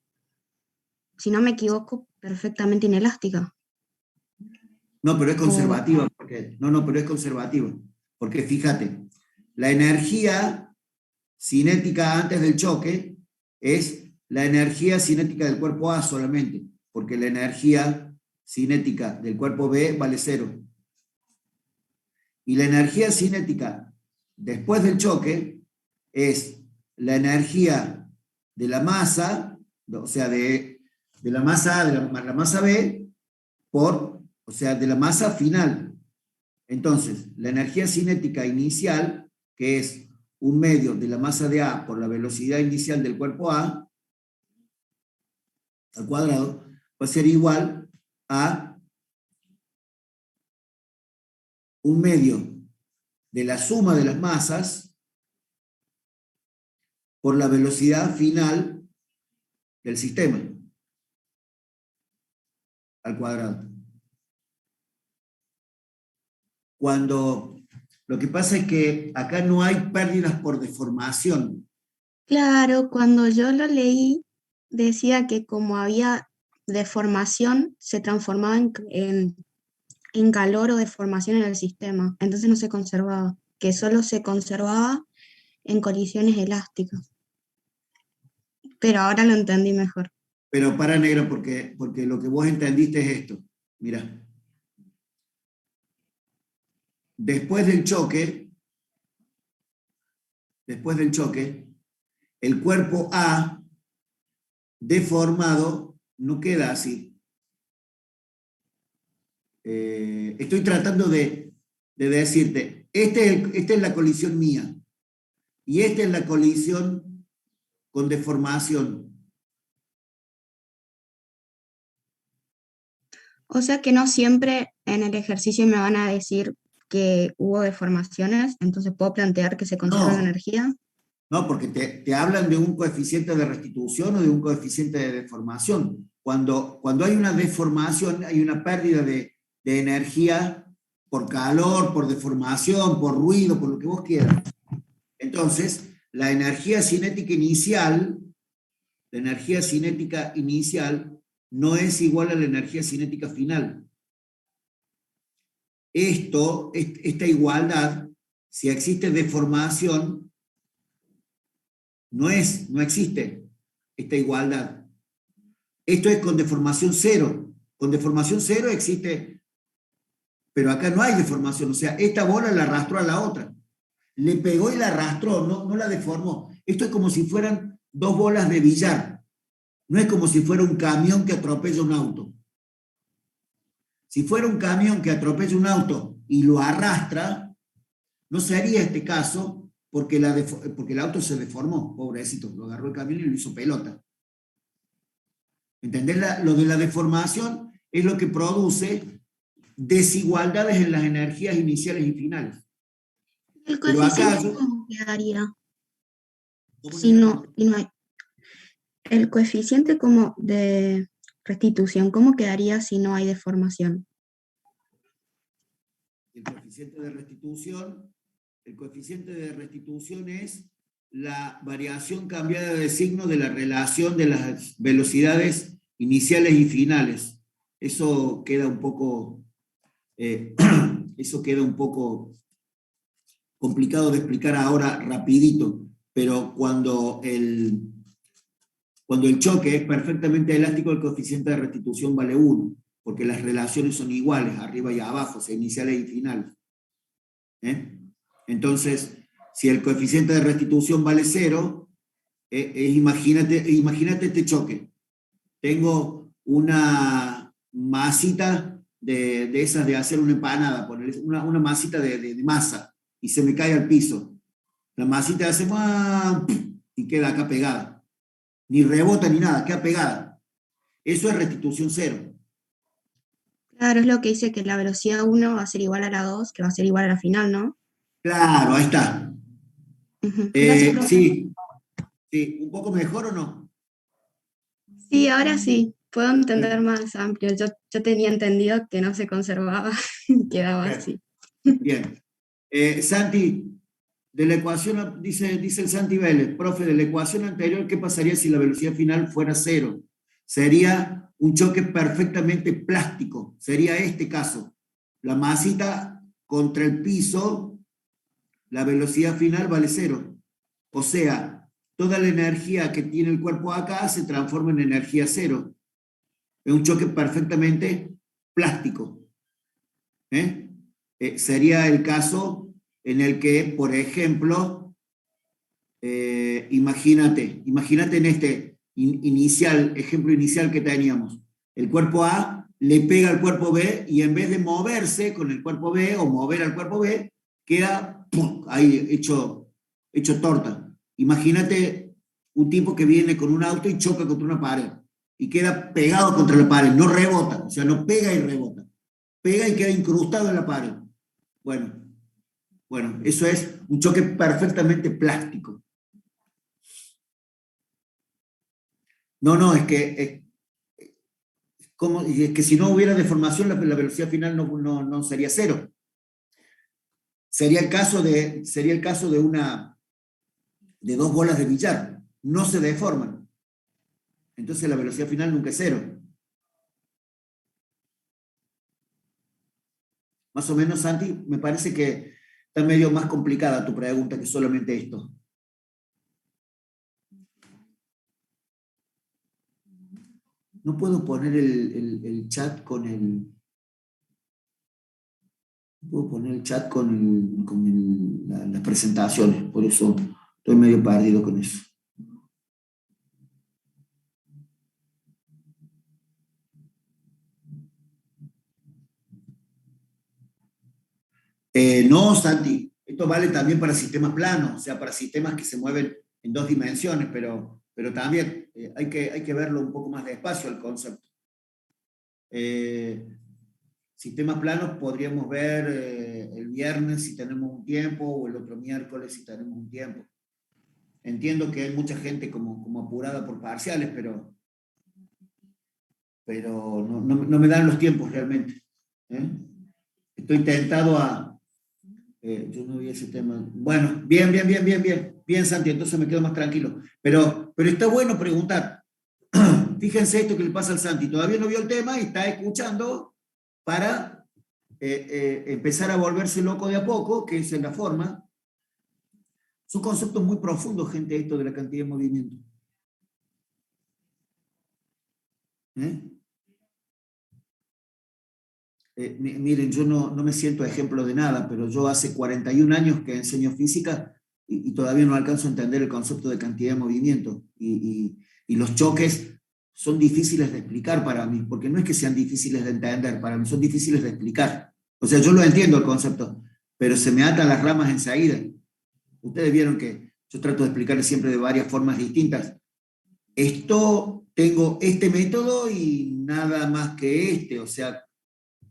si no me equivoco, perfectamente inelástica. No, pero es conservativa. Pero es conservativa. Porque fíjate, la energía cinética antes del choque es la energía cinética del cuerpo A solamente, porque la energía cinética del cuerpo B vale 0. Y la energía cinética después del choque es la energía de la masa, o sea, de la masa A, de la masa B, o sea, de la masa final. Entonces, la energía cinética inicial, que es 1/2 de la masa de A por la velocidad inicial del cuerpo A, al cuadrado, va a ser igual a 1/2 de la suma de las masas por la velocidad final del sistema, al cuadrado. Lo que pasa es que acá no hay pérdidas por deformación. Claro, cuando yo lo leí, decía que como había deformación, se transformaba en calor o deformación en el sistema, entonces no se conservaba, que solo se conservaba en colisiones elásticas. Pero ahora lo entendí mejor. Pero para, negro, porque lo que vos entendiste es esto. Mira. Después del choque, el cuerpo A deformado no queda así. Estoy tratando de decirte, esta es la colisión mía, y esta es la colisión con deformación. O sea que no siempre en el ejercicio me van a decir que hubo deformaciones, entonces puedo plantear que se conserva la energía. No, porque te hablan de un coeficiente de restitución o de un coeficiente de deformación. Cuando hay una deformación, hay una pérdida de energía por calor, por deformación, por ruido, por lo que vos quieras. Entonces, la energía cinética inicial no es igual a la energía cinética final. Esta igualdad, si existe deformación, no existe esta igualdad. Esto es con deformación 0. Con deformación 0 existe, pero acá no hay deformación. O sea, esta bola la arrastró a la otra. Le pegó y la arrastró, no la deformó. Esto es como si fueran dos bolas de billar. No es como si fuera un camión que atropella un auto. Si fuera un camión que atropella un auto y lo arrastra, no sería este caso, porque el auto se deformó, pobrecito, lo agarró el camión y lo hizo pelota. ¿Entendés? Lo de la deformación es lo que produce desigualdades en las energías iniciales y finales. ¿El coeficiente cómo quedaría? Si no hay. El coeficiente como de restitución, ¿cómo quedaría si no hay deformación? El coeficiente de restitución es la variación cambiada de signo de la relación de las velocidades iniciales y finales. Eso queda un poco complicado de explicar ahora rapidito, pero cuando el choque es perfectamente elástico, el coeficiente de restitución vale 1, porque las relaciones son iguales, arriba y abajo, o sea, iniciales y finales. Entonces, Si el coeficiente de restitución vale 0, imagínate este choque. Tengo una masita de esas de hacer una empanada, una masita de masa, y se me cae al piso. La masita hace y queda acá pegada. Ni rebota ni nada, queda pegada. Eso es restitución 0. Claro, es lo que dice que la velocidad 1 va a ser igual a la 2, que va a ser igual a la final, ¿no? Claro, ahí está. Gracias, profe. Sí, ¿un poco mejor o no? Sí, ahora sí, puedo entender más amplio. Yo tenía entendido que no se conservaba, quedaba Bien. así. Bien. Santi, de la ecuación, dice el Santi Vélez, profe, de la ecuación anterior, ¿qué pasaría si la velocidad final fuera 0? Sería un choque perfectamente plástico. Sería este caso. La masita contra el piso, la velocidad final vale 0. O sea, toda la energía que tiene el cuerpo acá se transforma en energía 0. Es un choque perfectamente plástico. Sería el caso en el que, por ejemplo, imagínate en este ejemplo inicial que teníamos. El cuerpo A le pega al cuerpo B y en vez de moverse con el cuerpo B o mover al cuerpo B, queda ¡pum!, ahí hecho torta. Imagínate un tipo que viene con un auto y choca contra una pared y queda pegado contra la pared, no rebota, o sea, no pega y rebota. Pega y queda incrustado en la pared. Bueno, eso es un choque perfectamente plástico. No, es que si no hubiera deformación, la velocidad final no sería 0. Sería el caso de dos bolas de billar. No se deforman. Entonces la velocidad final nunca es 0. Más o menos, Santi, me parece que está medio más complicada tu pregunta que solamente esto. No puedo poner el chat con el... No puedo poner el chat con las presentaciones, por eso estoy medio perdido con eso. No, Santi, esto vale también para sistemas planos, o sea, para sistemas que se mueven en 2 dimensiones, pero también hay que verlo un poco más despacio el concepto. Sistemas planos podríamos ver el viernes si tenemos un tiempo, o el otro miércoles si tenemos un tiempo. Entiendo que hay mucha gente como apurada por parciales, pero no me dan los tiempos realmente. Estoy tentado a... yo no vi ese tema. Bueno, bien, Santi, entonces me quedo más tranquilo. Pero está bueno preguntar. Fíjense esto que le pasa al Santi, todavía no vio el tema y está escuchando para empezar a volverse loco de a poco, que es en la forma. Son conceptos muy profundos, gente, esto de la cantidad de movimiento. Miren, yo no me siento ejemplo de nada, pero yo hace 41 años que enseño física y todavía no alcanzo a entender el concepto de cantidad de movimiento. Y los choques son difíciles de explicar para mí, porque no es que sean difíciles de entender, para mí son difíciles de explicar. O sea, yo lo entiendo el concepto, pero se me atan las ramas enseguida. Ustedes vieron que yo trato de explicarles siempre de varias formas distintas. Tengo este método y nada más que este, o sea,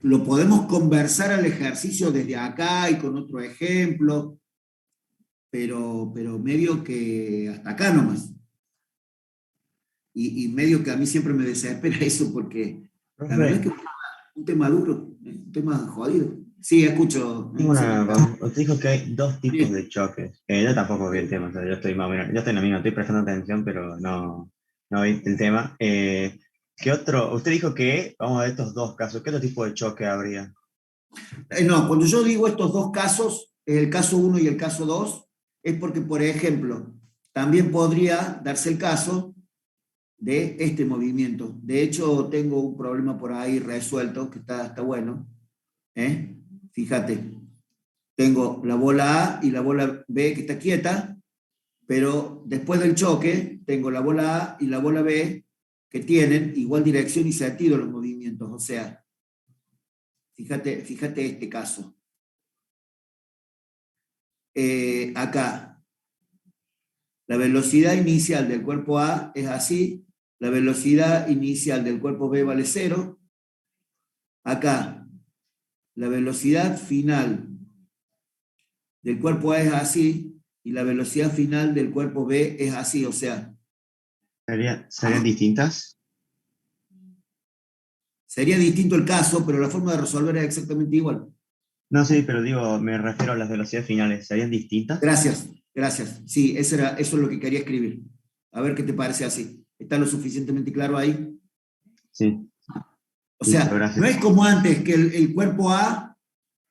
lo podemos conversar al ejercicio desde acá y con otro ejemplo, pero medio que hasta acá nomás. Y medio que a mí siempre me desespera eso, porque la verdad es que es un tema duro, un tema jodido. Sí, escucho. Usted dijo que hay 2 tipos de choques. Yo tampoco vi el tema, o sea, yo estoy más o menos, yo estoy en la misma, estoy prestando atención, pero no vi el tema. ¿Qué otro? Usted dijo que, vamos a ver estos 2 casos, ¿qué otro tipo de choque habría? No, cuando yo digo estos 2 casos, el caso 1 y el caso 2, es porque, por ejemplo, también podría darse el caso de este movimiento. De hecho, tengo un problema por ahí resuelto, que está bueno. Fíjate. tengo la bola A y la bola B que está quieta, pero después del choque tengo la bola A y la bola B que tienen igual dirección y sentido los movimientos. O sea, fíjate este caso. Acá, la velocidad inicial del cuerpo A es así, la velocidad inicial del cuerpo B vale 0. Acá, la velocidad final del cuerpo A es así, y la velocidad final del cuerpo B es así, o sea... ¿Serían distintas? Sería distinto el caso, pero la forma de resolver es exactamente igual. No, sí, pero digo, me refiero a las velocidades finales. ¿Serían distintas? Gracias. Sí, eso es lo que quería escribir. A ver qué te parece así. ¿Está lo suficientemente claro ahí? Sí. O sea, gracias. No es como antes que el cuerpo A,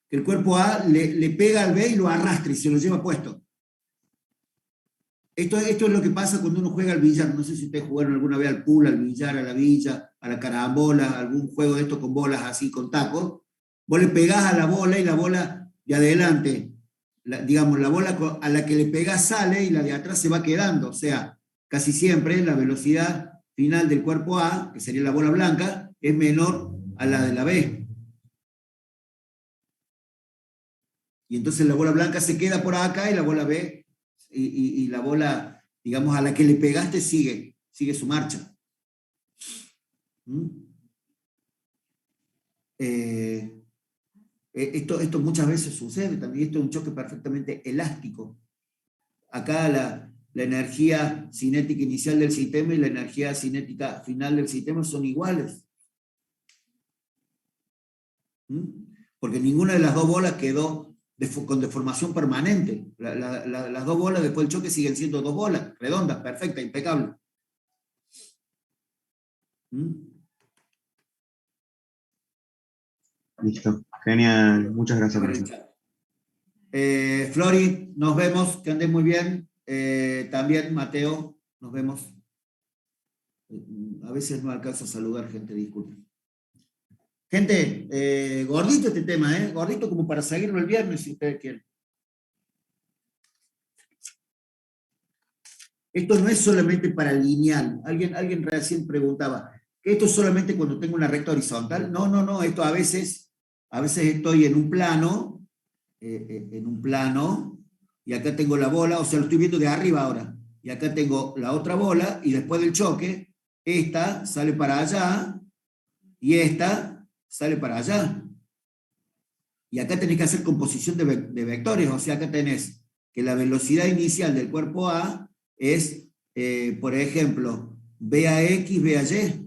le pega al B y lo arrastra y se lo lleva puesto. Esto es lo que pasa cuando uno juega al billar. No sé si ustedes jugaron alguna vez al pool, al billar, a la villa, a la carambola, algún juego de estos con bolas así, con tacos. Vos le pegás a la bola y la bola de adelante, digamos, la bola a la que le pegás sale y la de atrás se va quedando. O sea, casi siempre la velocidad final del cuerpo A, que sería la bola blanca, es menor a la de la B. Y entonces la bola blanca se queda por acá y la bola B, y la bola, digamos, a la que le pegaste sigue su marcha. Esto muchas veces sucede también. Esto es un choque perfectamente elástico. Acá la energía cinética inicial del sistema y la energía cinética final del sistema son iguales. Porque ninguna de las dos bolas quedó con deformación permanente. Las dos bolas después del choque siguen siendo dos bolas, redondas, perfectas, impecables. Listo. Genial. Muchas gracias, profesor. Flori, nos vemos, que andes muy bien. También, Mateo, nos vemos. A veces no alcanzo a saludar gente, disculpen. Gente, gordito este tema, gordito como para seguirlo el viernes, si ustedes quieren. Esto no es solamente para lineal. Alguien recién preguntaba, ¿que esto es solamente cuando tengo una recta horizontal? No, esto a veces estoy en un plano, y acá tengo la bola, o sea, lo estoy viendo de arriba ahora, y acá tengo la otra bola, y después del choque, esta sale para allá, y esta sale para allá. Y acá tenés que hacer composición de vectores, o sea, acá tenés que la velocidad inicial del cuerpo A es, por ejemplo, BAX, BAY.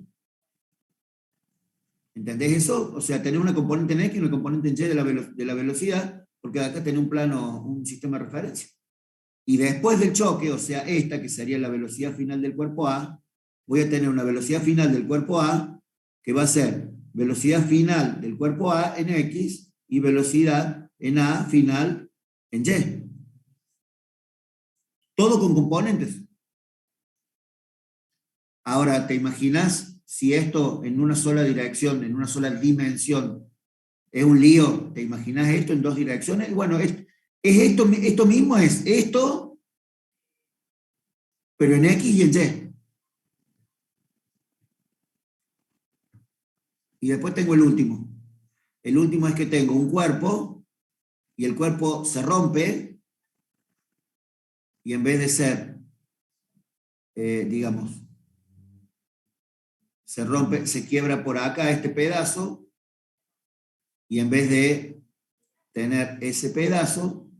¿Entendés eso? O sea, tener una componente en X y una componente en Y de la velocidad, porque acá tenés un plano, un sistema de referencia. Y después del choque, o sea, esta que sería la velocidad final del cuerpo A, voy a tener una velocidad final del cuerpo A que va a ser velocidad final del cuerpo A en X y velocidad en A final en Y. Todo con componentes. Ahora, ¿te imaginas si esto en una sola dirección, en una sola dimensión, es un lío? ¿Te imaginas esto en dos direcciones? Bueno, esto mismo es esto, pero en X y en Y. Y después tengo el último. El último es que tengo un cuerpo y el cuerpo se rompe y en vez de ser, digamos, se rompe, se quiebra por acá este pedazo y en vez de tener ese pedazo,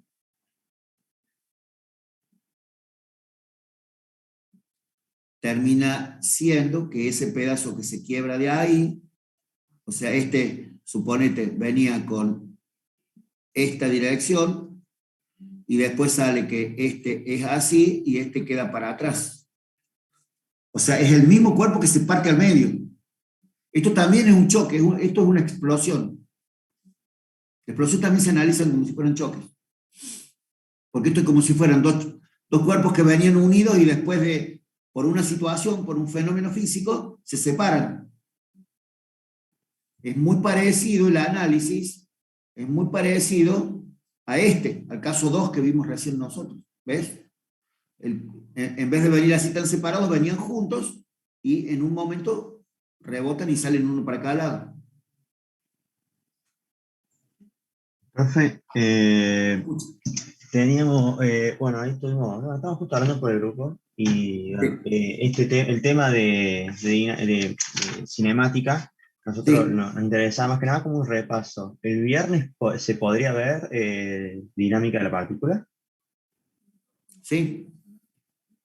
termina siendo que ese pedazo que se quiebra de ahí, o sea, suponete, venía con esta dirección y después sale que este es así y este queda para atrás. O sea, es el mismo cuerpo que se parte al medio. Esto también es un choque, esto es una explosión. La explosión también se analiza como si fueran choques. Porque esto es como si fueran dos cuerpos que venían unidos y después por una situación, por un fenómeno físico, se separan. Es muy parecido el análisis, es muy parecido al caso 2 que vimos recién nosotros, ¿ves? En vez de venir así tan separados, venían juntos y en un momento rebotan y salen uno para cada lado. Profe, teníamos, bueno, ahí estuvimos, no, estamos justo hablando por el grupo, y bueno, el tema de cinemática, nosotros Sí. nos interesaba más que nada como un repaso. ¿El viernes se podría ver dinámica de la partícula? Sí.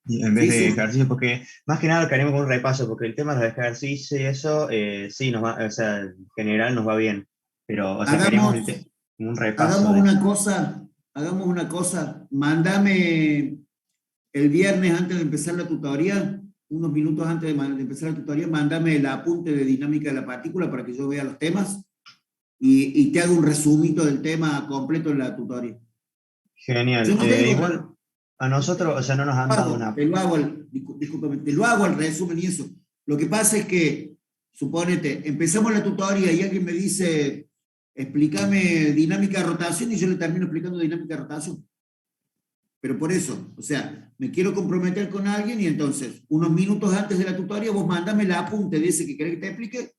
En vez Sí, de sí. ejercicio, porque más que nada lo que haremos con un repaso, porque el tema de los ejercicios y eso, sí, o sea, en general nos va bien, pero, o sea, queremos un repaso Hagamos de una eso. cosa, mándame el viernes antes de empezar la tutoría, unos minutos antes de empezar la tutoría, mándame el apunte de dinámica de la partícula para que yo vea los temas y te haga un resumito del tema completo en la tutoría. Genial. Yo no te digo, Igual a nosotros, o sea, no nos han dado una... discúlpame, te lo hago el resumen y eso. Lo que pasa es que, suponete, empezamos la tutoría y alguien me dice, explícame dinámica de rotación y yo le termino explicando dinámica de rotación. Pero por eso, o sea, me quiero comprometer con alguien y entonces, unos minutos antes de la tutoría, vos mandame el apunte de ese que querés que te explique,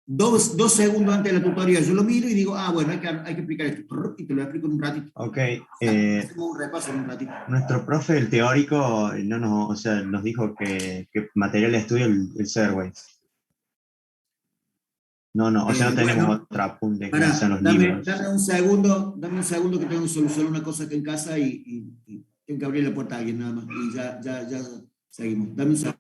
dos segundos antes de la tutoría yo lo miro y digo, bueno, hay que explicar esto, y te lo explico en un ratito. Ok. Hacemos un repaso en un ratito. Nuestro profe, el teórico, no nos, o sea, nos dijo que material de estudio el Serway. No, o sea, no tenemos Bueno, otra apunte que pará, no sean los dame libros. un segundo que tengo que solucionar una cosa acá en casa y tengo que abrir la puerta a alguien nada más. Y ya seguimos. Dame un segundo.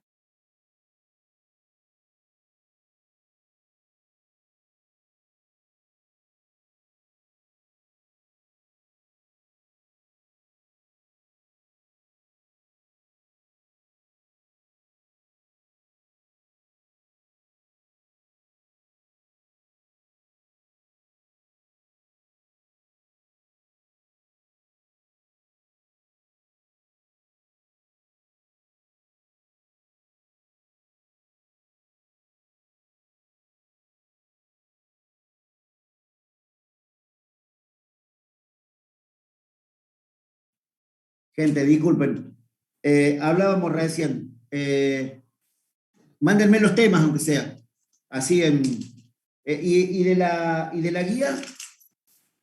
Gente, disculpen. Hablábamos recién. Mándenme los temas, aunque sea. Así en. Y de la guía,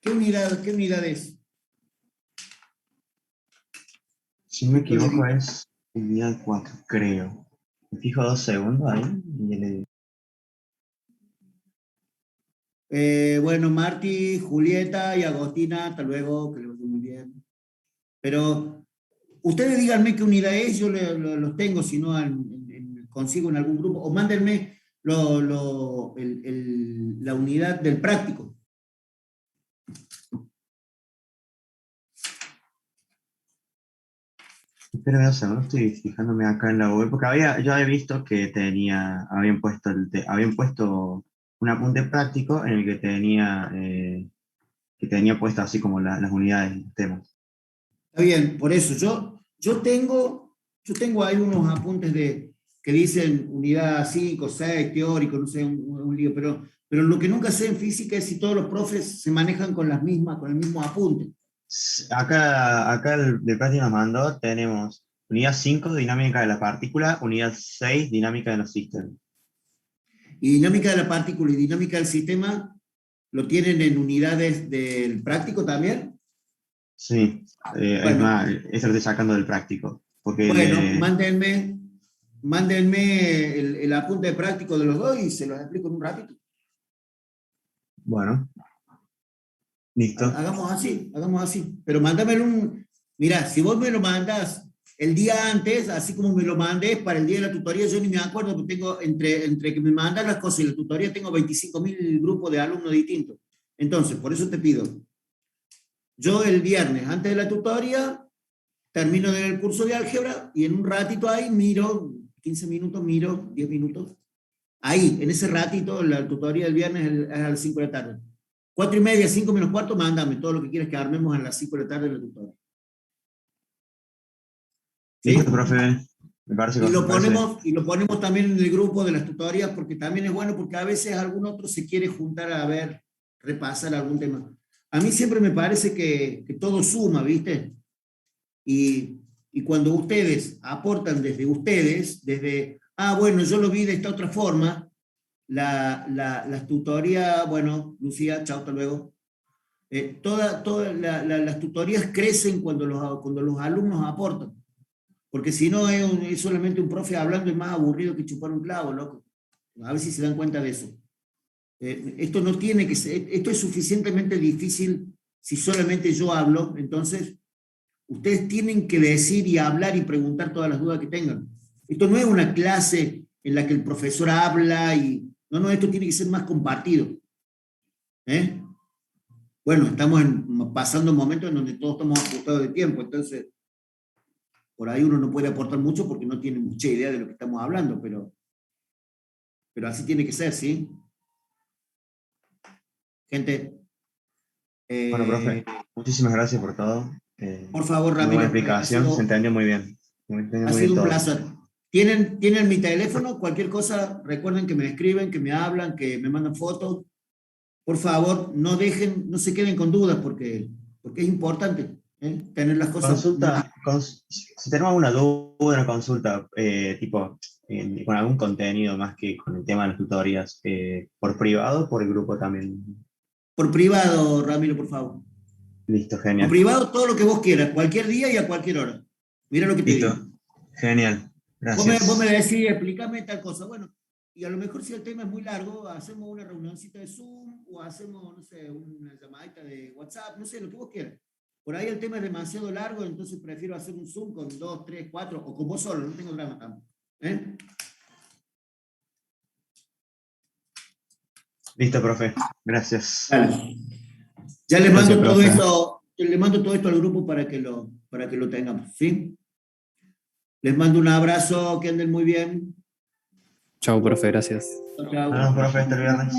¿qué unidad es? Si no me equivoco, es unidad 4, creo. Me fijo 2 segundos ahí y le digo. Bueno, Marti, Julieta y Agostina, hasta luego, que les vaya muy bien. Pero ustedes díganme qué unidad es, yo los tengo, si no consigo en algún grupo, o mándenme la unidad del práctico. Espera un segundo, estoy fijándome acá en la web, porque yo había visto que habían puesto un apunte práctico en el que tenía puesto así como las unidades y los temas. Está bien, por eso, yo tengo ahí unos apuntes que dicen unidad 5, 6, teórico, no sé, un lío, pero lo que nunca sé en física es si todos los profes se manejan con el mismo apunte. Acá el de práctica nos mandó, tenemos unidad 5, dinámica de la partícula, unidad 6, dinámica de los sistemas. Y dinámica de la partícula y dinámica del sistema, ¿lo tienen en unidades del práctico también? Sí, bueno, es más, eso lo estoy sacando del práctico. Porque bueno, mándenme el apunte de práctico de los dos y se los explico en un ratito. Bueno. Listo. Hagamos así. Pero mándamelo Mira, si vos me lo mandás el día antes, así como me lo mandés para el día de la tutoría, yo ni me acuerdo, porque tengo, entre que me mandan las cosas y la tutoría, tengo 25.000 grupos de alumnos distintos. Entonces, por eso te pido. Yo el viernes, antes de la tutoría, termino de ver el curso de álgebra y en un ratito ahí miro, 15 minutos, 10 minutos. Ahí, en ese ratito, la tutoría del viernes es a las 5 de la tarde. 4:30, 5 menos cuarto, mándame todo lo que quieras que armemos a las 5 de la tarde en la tutoría. ¿Sí? Listo, profe. Me parece que y lo ponemos también en el grupo de las tutorías, porque también es bueno, porque a veces algún otro se quiere juntar a ver, repasar algún tema. a mí siempre me parece que todo suma, ¿viste? Y cuando ustedes aportan desde ustedes, desde, bueno, yo lo vi de esta otra forma, las tutorías, bueno, Lucía, chao, hasta luego. Las tutorías crecen cuando los alumnos aportan, porque si no es solamente un profe hablando, es más aburrido que chupar un clavo, loco. A ver si se dan cuenta de eso. Esto no tiene que ser, esto es suficientemente difícil si solamente yo hablo, entonces ustedes tienen que decir y hablar y preguntar todas las dudas que tengan. Esto no es una clase en la que el profesor habla y... No, esto tiene que ser más compartido. Bueno, estamos pasando momentos en donde todos estamos ajustados de tiempo, entonces por ahí uno no puede aportar mucho porque no tiene mucha idea de lo que estamos hablando, pero así tiene que ser, ¿sí? Gente. Bueno, profe, muchísimas gracias por todo. Por favor, Muy Ramiro. buena explicación, se entendió muy bien. Ha sido un placer. ¿Tienen mi teléfono? Cualquier cosa, recuerden que me escriben, que me hablan, que me mandan fotos. Por favor, no se queden con dudas porque es importante tener las cosas. Consulta, si tenemos alguna duda, una consulta, tipo, con algún contenido más que con el tema de las tutorías, ¿por privado o por el grupo también? Por privado, Ramiro, por favor. Listo, genial. Por privado, todo lo que vos quieras, cualquier día y a cualquier hora. Mira lo que te digo. Genial, gracias. Vos me decís, explícame tal cosa. Bueno, y a lo mejor si el tema es muy largo, hacemos una reunioncita de Zoom o hacemos, no sé, una llamadita de WhatsApp, no sé, lo que vos quieras. Por ahí el tema es demasiado largo, entonces prefiero hacer un Zoom con 2, 3, 4, o con vos solo, no tengo drama tampoco. Listo, profe. Gracias. Dale. Ya les mando todo esto, le mando todo esto al grupo para que lo tengamos, ¿sí? Les mando un abrazo, que anden muy bien. Chao, profe, gracias. Chao. Profe, hasta el viernes.